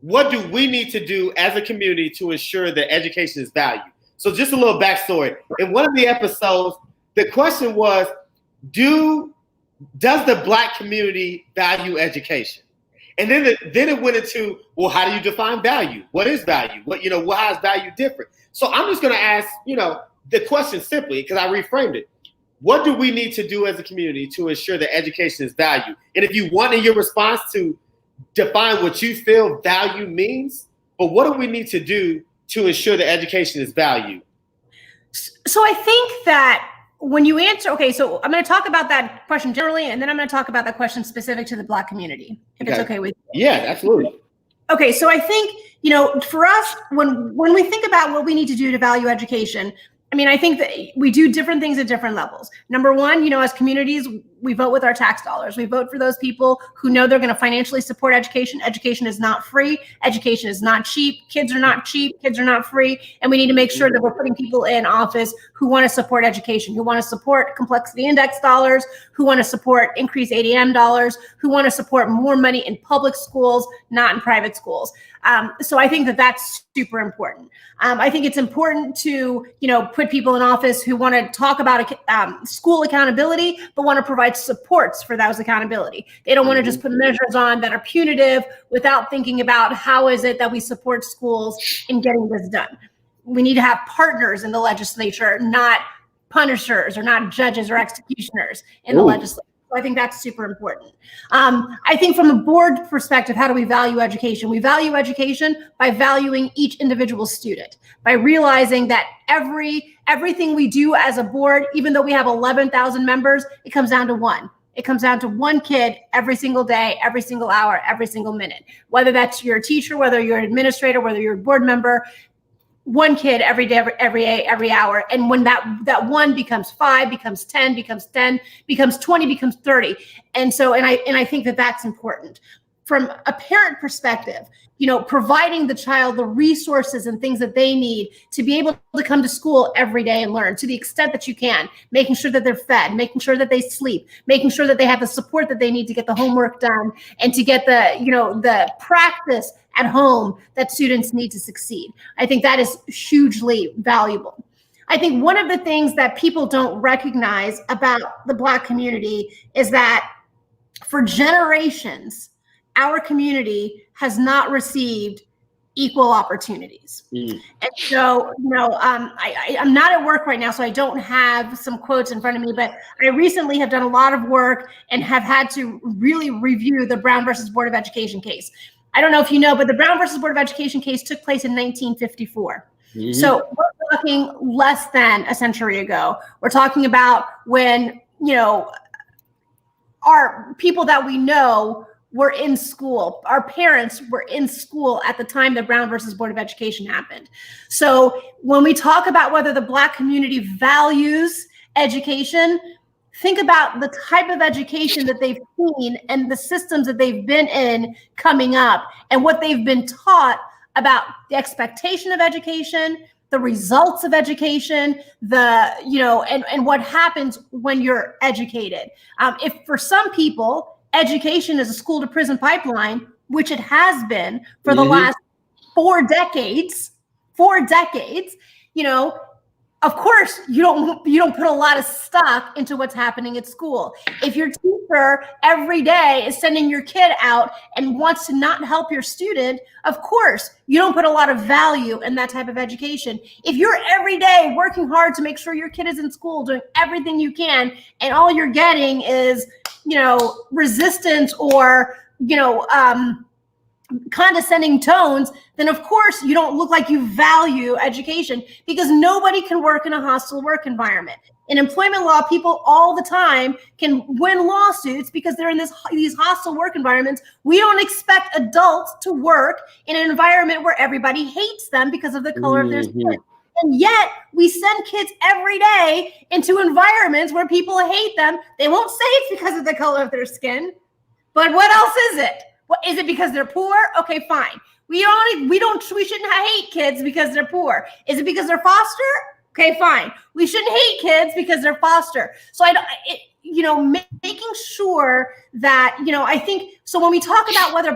what do we need to do as a community to ensure that education is valued? So just a little backstory. In one of the episodes, the question was, does the Black community value education? And then it went into, well, how do you define value? What is value? How is value different? So I'm just going to ask, the question simply, because I reframed it. What do we need to do as a community to ensure that education is valued? And if you want in your response to define what you feel value means, but what do we need to do to ensure that education is valued? So I think that when you answer, okay, so I'm going to talk about that question generally, and then I'm going to talk about that question specific to the Black community, if it's okay with you. Yeah, absolutely. Okay, so I think, for us, when we think about what we need to do to value education, I mean, I think that we do different things at different levels. Number one, as communities, we vote with our tax dollars. We vote for those people who know they're going to financially support education. Education is not free. Education is not cheap. Kids are not cheap. Kids are not free. And we need to make sure that we're putting people in office who want to support education, who want to support complexity index dollars, who want to support increased ADM dollars, who want to support more money in public schools, not in private schools. So I think that that's super important. I think it's important to, put people in office who want to talk about school accountability, but want to provide supports for those accountability. They don't want to just put measures on that are punitive without thinking about how is it that we support schools in getting this done. We need to have partners in the legislature, not punishers or not judges or executioners in the legislature. So I think that's super important. I think from a board perspective, how do we value education? We value education by valuing each individual student, by realizing that everything we do as a board, even though we have 11,000 members, it comes down to one. It comes down to one kid every single day, every single hour, every single minute. Whether that's your teacher, whether you're an administrator, whether you're a board member, one kid every day, every hour. And when that one becomes 5, becomes 10, becomes 20, becomes 30. And I think that that's important. From a parent perspective, providing the child the resources and things that they need to be able to come to school every day and learn to the extent that you can, making sure that they're fed, making sure that they sleep, making sure that they have the support that they need to get the homework done and to get the practice at home that students need to succeed. I think that is hugely valuable. I think one of the things that people don't recognize about the Black community is that for generations, our community has not received equal opportunities. And so, I'm not at work right now, so I don't have some quotes in front of me, but I recently have done a lot of work and have had to really review the Brown versus Board of Education case. I don't know if you know, but the Brown versus Board of Education case took place in 1954. So we're talking less than a century ago. We're talking about when, our people that we know were in school. Our parents were in school at the time the Brown versus Board of Education happened. So when we talk about whether the Black community values education, think about the type of education that they've seen and the systems that they've been in coming up and what they've been taught about the expectation of education, the results of education, and what happens when you're educated. If for some people, education is a school to prison pipeline, which it has been for the last 4 decades, of course, you don't put a lot of stock into what's happening at school. If your teacher every day is sending your kid out and wants to not help your student, of course, you don't put a lot of value in that type of education. If you're every day working hard to make sure your kid is in school, doing everything you can, and all you're getting is, resistance or, condescending tones, then of course you don't look like you value education, because nobody can work in a hostile work environment. In employment law, people all the time can win lawsuits because they're in these hostile work environments. We don't expect adults to work in an environment where everybody hates them because of the color of their skin. And yet we send kids every day into environments where people hate them. They won't say it's because of the color of their skin, but what else is it? Is it because they're poor? Okay, fine. We shouldn't hate kids because they're poor. Is it because they're foster? Okay, fine. We shouldn't hate kids because they're foster. So making sure that, I think, so when we talk about whether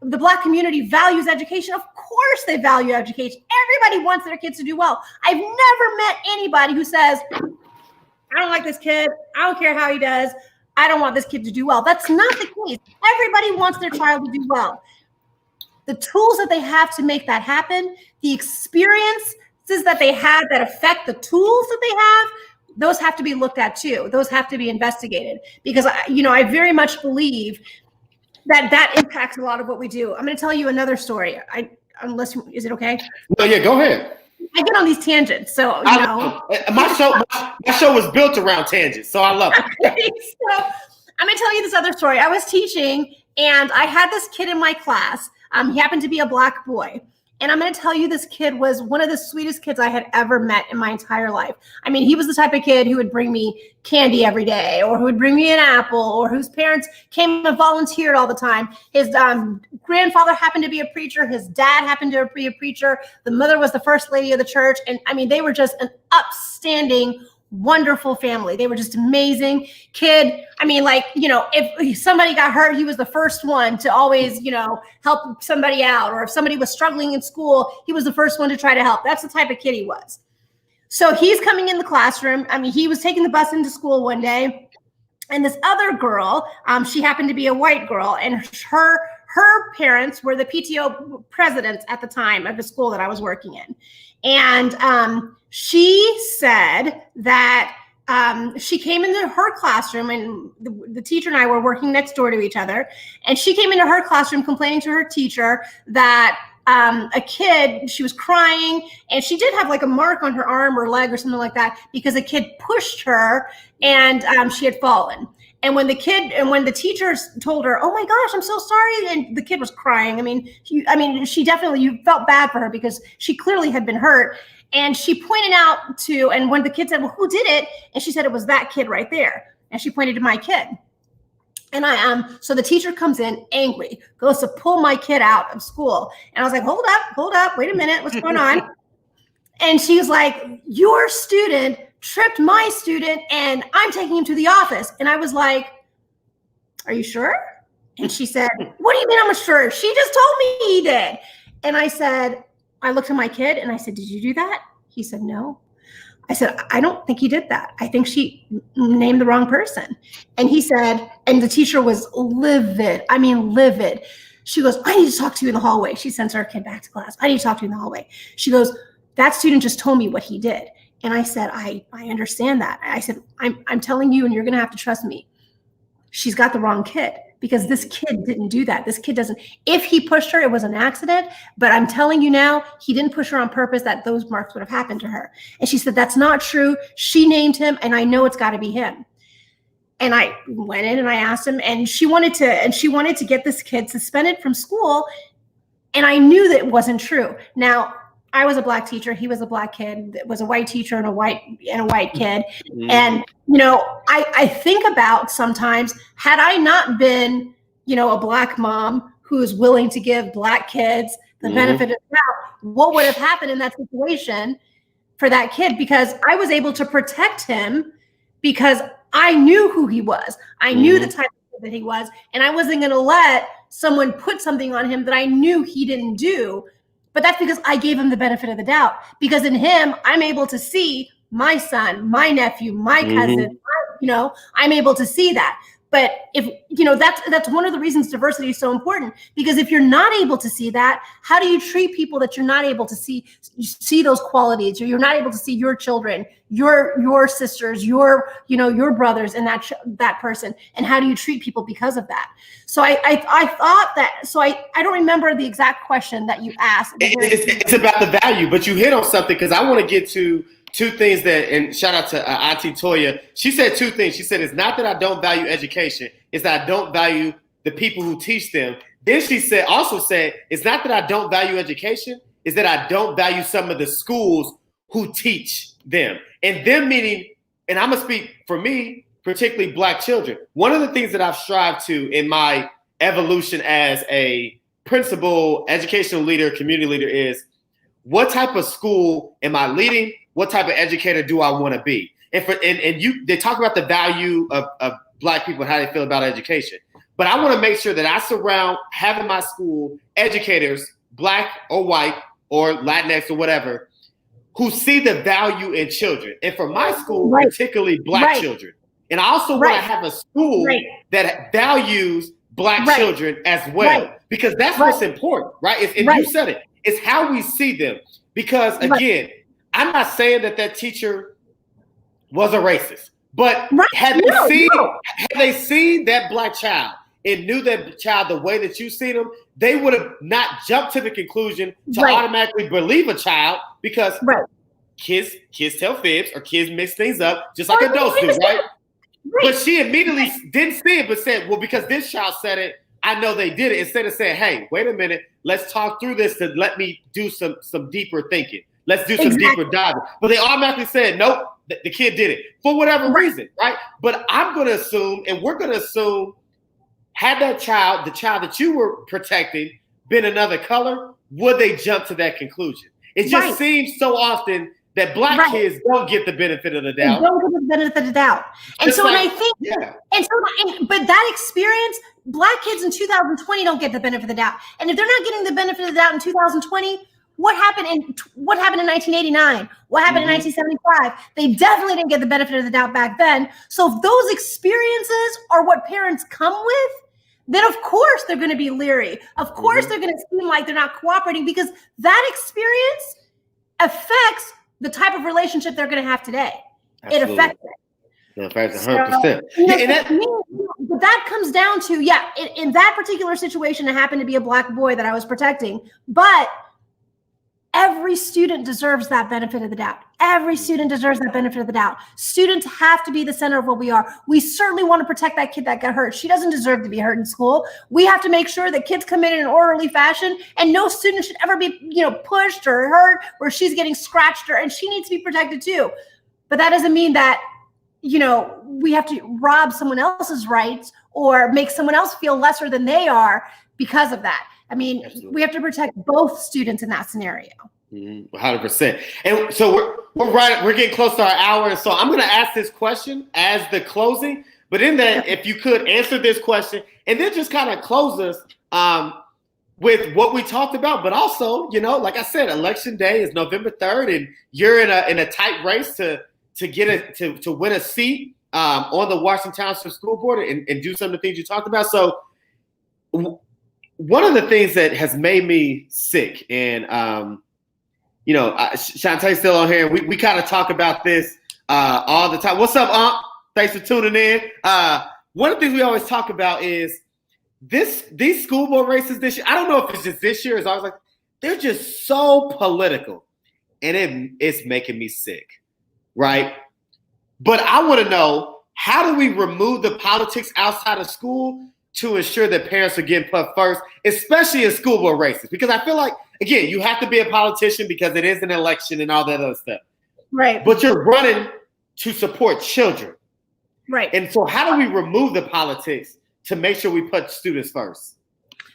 the Black community values education, of course they value education. Everybody wants their kids to do well. I've never met anybody who says, I don't like this kid. I don't care how he does. I don't want this kid to do well. That's not the case. Everybody wants their child to do well. The tools that they have to make that happen, the experiences that they have that affect the tools that they have, those have to be looked at too. Those have to be investigated, because I very much believe that impacts a lot of what we do. I'm going to tell you another story. Is it okay? No, yeah, go ahead. I get on these tangents, so my show was built around tangents, so I love it. So I'm gonna tell you this other story. I was teaching, and I had this kid in my class. He happened to be a Black boy, and I'm gonna tell you, this kid was one of the sweetest kids I had ever met in my entire life. I mean, he was the type of kid who would bring me candy every day, or who would bring me an apple, or whose parents came and volunteered all the time. His grandfather happened to be a preacher. His dad happened to be a preacher. The mother was the first lady of the church. And I mean, they were just an upstanding, wonderful family. They were just amazing kid. I mean, if somebody got hurt, he was the first one to always, help somebody out. Or if somebody was struggling in school, he was the first one to try to help. That's the type of kid he was. So he's coming in the classroom. I mean, he was taking the bus into school one day, and this other girl, she happened to be a white girl, and her parents were the PTO presidents at the time of the school that I was working in. And she said that she came into her classroom, and the teacher and I were working next door to each other. And she came into her classroom complaining to her teacher that a kid, she was crying, and she did have like a mark on her arm or leg or something like that because a kid pushed her, and she had fallen. And when the teachers told her, "Oh my gosh, I'm so sorry," and the kid was crying. She definitely, you felt bad for her because she clearly had been hurt. And she pointed out and when the kid said, "Well, who did it?" And she said, "It was that kid right there." And she pointed to my kid. And so the teacher comes in angry, goes to pull my kid out of school. And I was like, hold up, wait a minute, what's going on? And she was like, "Your student tripped my student, and I'm taking him to the office." And I was like, "Are you sure?" And she said, "What do you mean I'm sure? She just told me he did." And I looked at my kid and I said, "Did you do that?" He said, "No." I said, "I don't think he did that. I think she named the wrong person." And he said, and the teacher was livid. I mean, livid. She goes, "I need to talk to you in the hallway." She sends her kid back to class. "I need to talk to you in the hallway." She goes, "That student just told me what he did." And I said, I understand that. I said, I'm telling you, and you're going to have to trust me. She's got the wrong kid, because this kid didn't do that. This kid doesn't. If he pushed her, it was an accident. But I'm telling you now, he didn't push her on purpose, that those marks would have happened to her. And she said, "That's not true. She named him, and I know it's got to be him." And I went in and I asked him, and she wanted to get this kid suspended from school. And I knew that it wasn't true. Now, I was a Black teacher. He was a Black kid. It was a white teacher and a white kid. Mm-hmm. And, I think about sometimes, had I not been, a Black mom who is willing to give Black kids the benefit of the doubt, what would have happened in that situation for that kid? Because I was able to protect him because I knew who he was. I knew the type of kid that he was, and I wasn't going to let someone put something on him that I knew he didn't do But that's because I gave him the benefit of the doubt, because in him, I'm able to see my son, my nephew, my cousin, I'm able to see that. But if, that's one of the reasons diversity is so important, because if you're not able to see that, how do you treat people that you're not able to see those qualities, or you're not able to see your children, your sisters, your brothers and that person? And how do you treat people because of that? So I thought that, so I don't remember the exact question that you asked. It's about the value, but you hit on something, because I want to get to two things and shout out to Auntie Toya. She said two things. She said, it's not that I don't value education, it's that I don't value the people who teach them. Then she also said, it's not that I don't value education, it's that I don't value some of the schools who teach them. And them meaning, and I'm going to speak for me, particularly Black children. One of the things that I've strived to in my evolution as a principal, educational leader, community leader is, what type of school am I leading? What type of educator do I want to be? They talk about the value of Black people and how they feel about education. But I want to make sure that I surround having my school educators, Black or white or Latinx or whatever, who see the value in children. And for my school, particularly Black children. And I also want to have a school that values Black children as well, because that's what's important, right? You said it. It's how we see them. Because again, I'm not saying that teacher was a racist, but had they seen that Black child and knew that child the way that you see them, they would have not jumped to the conclusion to automatically believe a child, because kids tell fibs or kids mix things up just like adults do, right? But she immediately didn't see it, but said, well, because this child said it, I know they did it, instead of saying, hey, wait a minute, let's talk through this to let me do some deeper thinking. Let's do some deeper diving. But they automatically said, nope, the kid did it for whatever reason, right? But I'm going to assume, and we're going to assume, had that child, the child that you were protecting, been another color, would they jump to that conclusion? It just seems so often that Black kids don't get the benefit of the doubt. They don't get the benefit of the doubt. And just so, and I think, but that experience, Black kids in 2020 don't get the benefit of the doubt. And if they're not getting the benefit of the doubt in 2020, what happened in 1989? What happened in 1975? They definitely didn't get the benefit of the doubt back then. So if those experiences are what parents come with, then of course they're going to be leery. Of course they're going to seem like they're not cooperating, because that experience affects the type of relationship they're going to have today. Absolutely. It affects it. It affects 100%. But that comes down to, in that particular situation, it happened to be a Black boy that I was protecting. But every student deserves that benefit of the doubt. Every student deserves that benefit of the doubt. Students have to be the center of what we are. We certainly want to protect that kid that got hurt. She doesn't deserve to be hurt in school. We have to make sure that kids come in an orderly fashion, and no student should ever be, pushed or hurt, or she's getting scratched, and she needs to be protected too. But that doesn't mean that, we have to rob someone else's rights or make someone else feel lesser than they are because of that. I mean, we have to protect both students in that scenario. 100%. And so we're getting close to our hour. And so I'm going to ask this question as the closing, but in that, if you could answer this question and then just kind of close us with what we talked about, but also, like I said, election day is November 3rd, and you're in a tight race to win a seat on the Washington Township School Board and do some of the things you talked about. So one of the things that has made me sick, and Shantae's still on here. We kind of talk about this all the time. What's up, Aunt? Thanks for tuning in. One of the things we always talk about is these school board races this year. I don't know if it's just this year. It's always like they're just so political, and it's making me sick, right? But I want to know, how do we remove the politics outside of school to ensure that parents are getting put first, especially in school board races? Because I feel like, again, you have to be a politician because it is an election and all that other stuff. Right. But you're running to support children. Right. And so how do we remove the politics to make sure we put students first?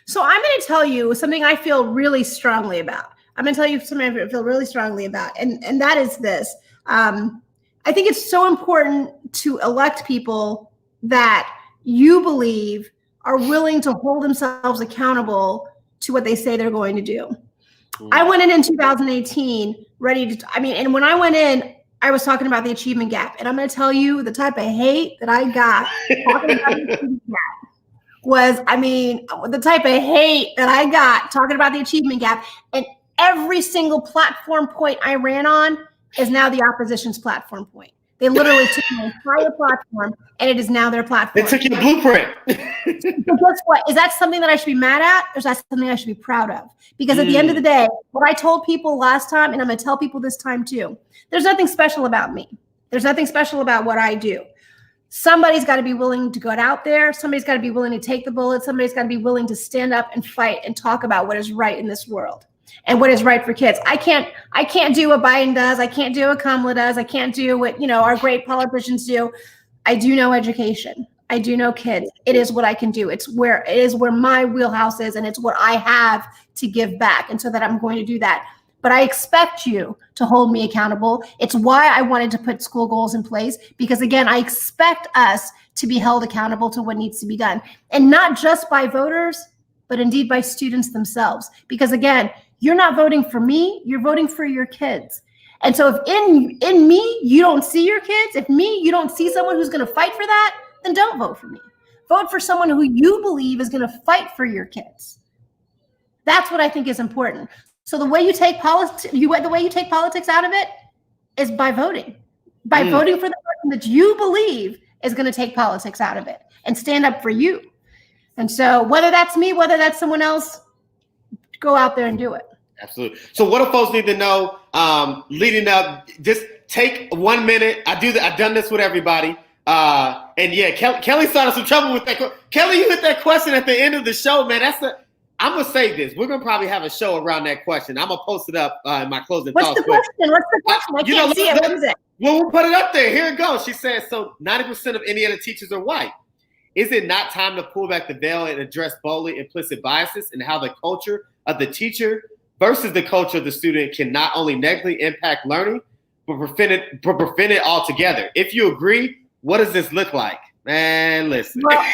So I'm going to tell you something I feel really strongly about. And that is this. I think it's so important to elect people that you believe are willing to hold themselves accountable to what they say they're going to do. I went in 2018 ready to, and when I went in, I was talking about the achievement gap. And I'm going to tell you the type of hate that I got talking about the achievement gap was, the type of hate that I got talking about the achievement gap. And every single platform point I ran on is now the opposition's platform point. They literally took my entire platform and it is now their platform. They took your blueprint. But guess what? Is that something that I should be mad at, or is that something I should be proud of? Because at the end of the day, what I told people last time, and I'm going to tell people this time too, there's nothing special about me. There's nothing special about what I do. Somebody's got to be willing to go out there. Somebody's got to be willing to take the bullet. Somebody's got to be willing to stand up and fight and talk about what is right in this world and what is right for kids. I can't do what Biden does. I can't do what Kamala does. I can't do what, our great politicians do. I do know education. I do know kids. It is what I can do. It is where my wheelhouse is, and it's what I have to give back. And so that I'm going to do that. But I expect you to hold me accountable. It's why I wanted to put school goals in place, because again, I expect us to be held accountable to what needs to be done. And not just by voters, but indeed by students themselves. Because again, you're not voting for me, you're voting for your kids. And so if in me, you don't see your kids, if you don't see someone who's going to fight for that, then don't vote for me. Vote for someone who you believe is going to fight for your kids. That's what I think is important. So the way you take politics out of it is by voting. By voting for the person that you believe is going to take politics out of it and stand up for you. And so whether that's me, whether that's someone else, go out there and do it. Absolutely. So what do folks need to know leading up? Just take 1 minute. I've done this with everybody. And yeah, Kelly started some trouble with that. Kelly, you hit that question at the end of the show, man. I'm going to say this. We're going to probably have a show around that question. I'm going to post it up in my closing thoughts. What's the question? I can't see it. What is it? Well, we'll put it up there. Here it goes. She says, so 90% of Indiana teachers are white. Is it not time to pull back the veil and address boldly implicit biases and how the culture of the teacher versus the culture of the student can not only negatively impact learning, but prevent it altogether? If you agree, what does this look like? Man, listen. Well,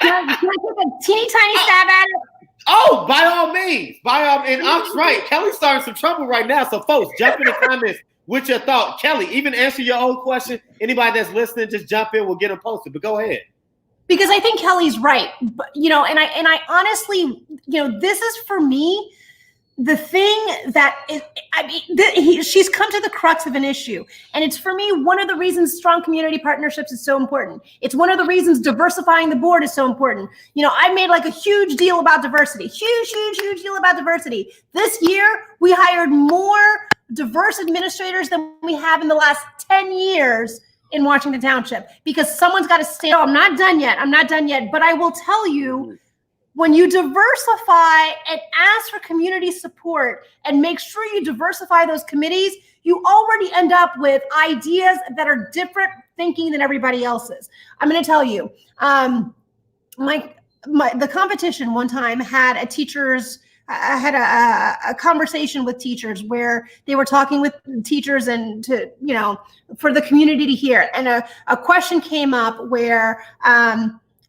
can I take a teeny tiny stab at it? Oh, by all means. And I'm right. Kelly's starting some trouble right now. So, folks, jump in the comments with your thought. Kelly, even answer your own question. Anybody that's listening, just jump in. We'll get them posted. But go ahead. Because I think Kelly's right. But, and I honestly, this is for me the thing that is, she's come to the crux of an issue. And it's for me, one of the reasons strong community partnerships is so important. It's one of the reasons diversifying the board is so important. I made like a huge deal about diversity, huge deal about diversity. This year, we hired more diverse administrators than we have in the last 10 years in Washington Township, because someone's got to stand. I'm not done yet, but I will tell you, when you diversify and ask for community support and make sure you diversify those committees, you already end up with ideas that are different thinking than everybody else's. I'm going to tell you, the competition one time had a conversation with teachers where they were talking with teachers and for the community to hear. And a question came up where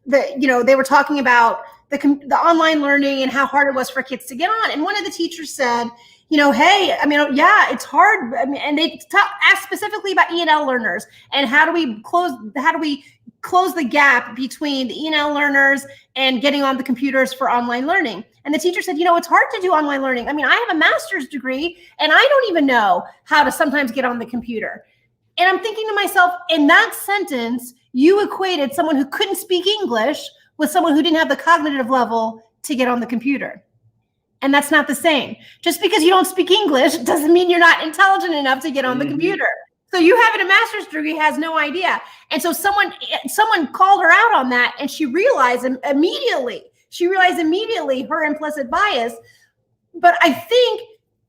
they were talking about the online learning and how hard it was for kids to get on. And one of the teachers said, hey, it's hard. And they asked specifically about E&L learners and how do we close the gap between the E&L learners and getting on the computers for online learning. And the teacher said, it's hard to do online learning. I have a master's degree and I don't even know how to sometimes get on the computer. And I'm thinking to myself, in that sentence, you equated someone who couldn't speak English with someone who didn't have the cognitive level to get on the computer. And that's not the same. Just because you don't speak English doesn't mean you're not intelligent enough to get on the computer. So you having a master's degree has no idea. And so someone called her out on that, and she realized immediately her implicit bias. But I think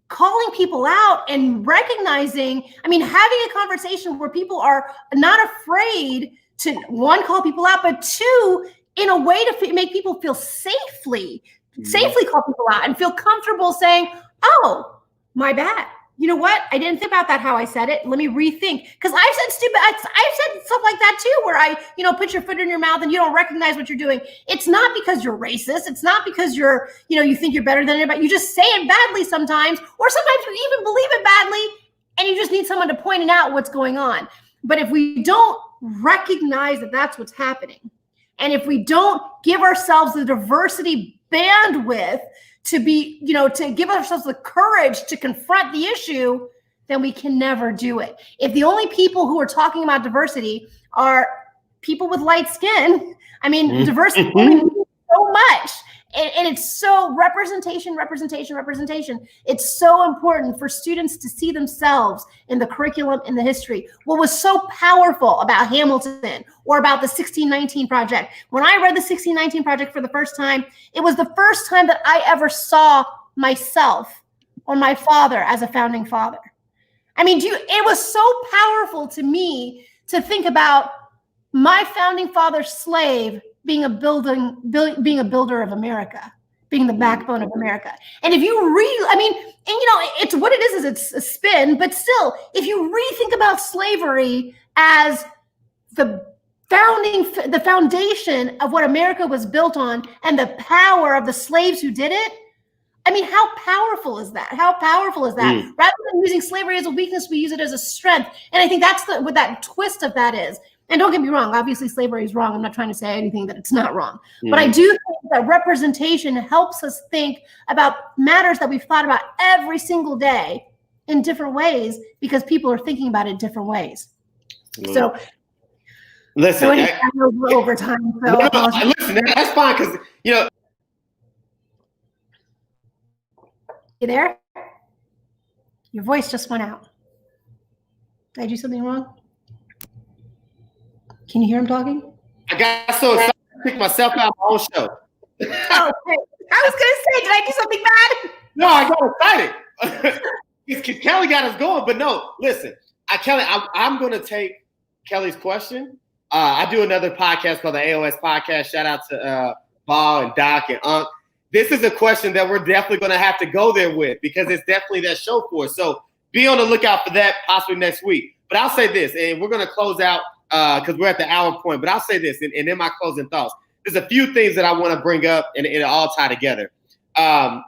calling people out and recognizing, having a conversation where people are not afraid to, one, call people out, but two, in a way to make people feel safely call people out and feel comfortable saying, oh, my bad. you know what? I didn't think about that, how I said it. Let me rethink. Because I've said stuff like that too, where I, put your foot in your mouth and you don't recognize what you're doing. It's not because you're racist. It's not because you're, you think you're better than anybody. You just say it badly sometimes, or sometimes you even believe it badly, and you just need someone to point it out what's going on. But if we don't recognize that that's what's happening, and if we don't give ourselves the diversity bandwidth to be, to give ourselves the courage to confront the issue, then we can never do it. If the only people who are talking about diversity are people with light skin, diversity only means so much. And it's so representation. It's so important for students to see themselves in the curriculum, in the history. What was so powerful about Hamilton or about the 1619 Project, when I read the 1619 Project for the first time, it was the first time that I ever saw myself or my father as a founding father. It was so powerful to me to think about my founding father's slave being a builder of America, being the backbone of America. And if you it's what it is it's a spin, but still, if you rethink about slavery as the foundation of what America was built on and the power of the slaves who did it, how powerful is that? Rather than using slavery as a weakness, we use it as a strength. And I think that's what that twist of that is. And don't get me wrong, obviously slavery is wrong. I'm not trying to say anything that it's not wrong. But I do think that representation helps us think about matters that we've thought about every single day in different ways, because people are thinking about it different ways. So listen, over time. So listen, that's fine, because you there? Your voice just went out. Did I do something wrong? Can you hear him talking? I got so excited to pick myself out of my own show. Okay. I was going to say, did I do something bad? No, I got excited. Kelly got us going, but no, listen. I'm going to take Kelly's question. I do another podcast called the AOS Podcast. Shout out to Ball and Doc and Unc. This is a question that we're definitely going to have to go there with, because it's definitely that show for us. So be on the lookout for that possibly next week. But I'll say this, and we're going to close out because we're at the hour point. But I'll say this, and in my closing thoughts, there's a few things that I want to bring up, and it all tie together. Auntie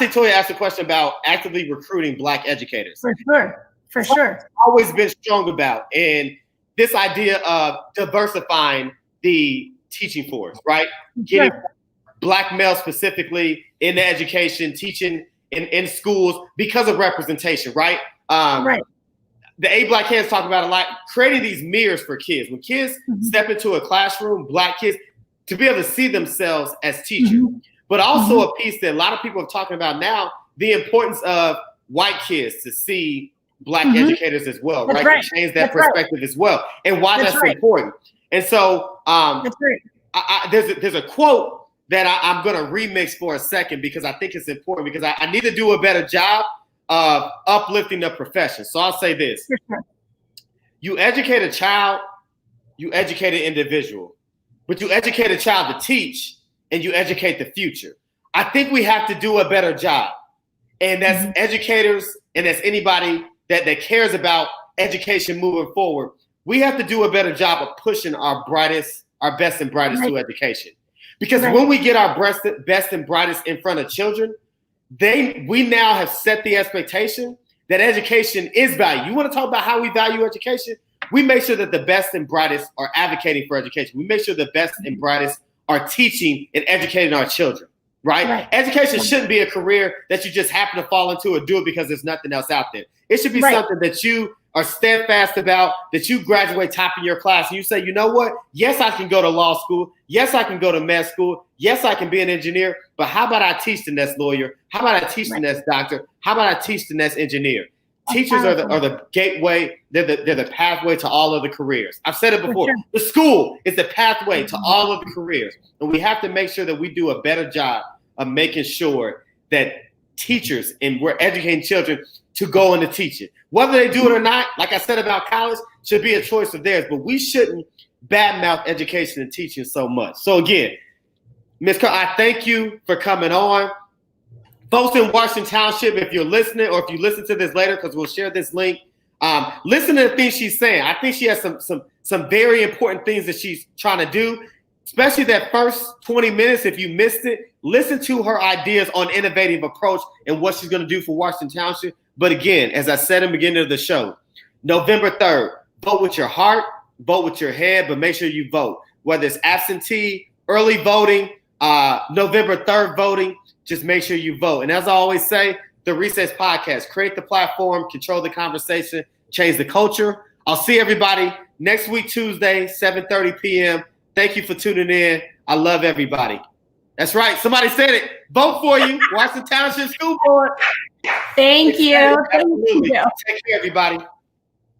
Toya asked a question about actively recruiting Black educators. For sure. I've always been strong about, and this idea of diversifying the teaching force, right? Getting Black males specifically in the education, teaching in schools because of representation, right? Right. The Black Hands talk about a lot, creating these mirrors for kids. When kids step into a classroom, Black kids, to be able to see themselves as teachers. But also a piece that a lot of people are talking about now, the importance of white kids to see Black educators as well, right? To change that perspective as well, and why that's important. And so there's a quote that I'm going to remix for a second, because I think it's important, because I need to do a better job of uplifting the profession. So I'll say this. You educate a child, you educate an individual, but you educate a child to teach, and you educate the future. I think we have to do a better job. And that's educators, and that's anybody that cares about education moving forward. We have to do a better job of pushing our best and brightest to education. Because when we get our best and brightest in front of children, we now have set the expectation that education is value. You want to talk about how we value education? We make sure that the best and brightest are advocating for education. We make sure the best and brightest are teaching and educating our children, right? Education shouldn't be a career that you just happen to fall into or do it because there's nothing else out there. It should be something that you are steadfast about, that you graduate top in your class and you say, you know what? Yes, I can go to law school. Yes, I can go to med school. Yes, I can be an engineer. But how about I teach the next lawyer? How about I teach the next doctor? How about I teach the next engineer? Teachers are the gateway. They're the pathway to all of the careers. I've said it before. The school is the pathway to all of the careers. And we have to make sure that we do a better job of making sure that teachers, and we're educating children to go into teaching. Whether they do it or not, like I said about college, should be a choice of theirs. But we shouldn't badmouth education and teaching so much. So again, Ms. Curl, I thank you for coming on, Folks in Washington Township, if you're listening or if you listen to this later, because we'll share this link, listen to the things she's saying. I think she has some very important things that she's trying to do, especially that first 20 minutes. If you missed it, listen to her ideas on innovative approach and what she's going to do for Washington Township. But again, as I said in the beginning of the show, November 3rd, vote with your heart, vote with your head, but make sure you vote. Whether it's absentee, early voting, November 3rd voting, just make sure you vote. And as I always say, the Recess Podcast, create the platform, control the conversation, change the culture. I'll see everybody next week, Tuesday, 7:30 p.m. Thank you for tuning in. I love everybody. That's right. Somebody said it. Vote for you. Washington Township School Board. Thank you. Absolutely. Thank you. Take care, everybody.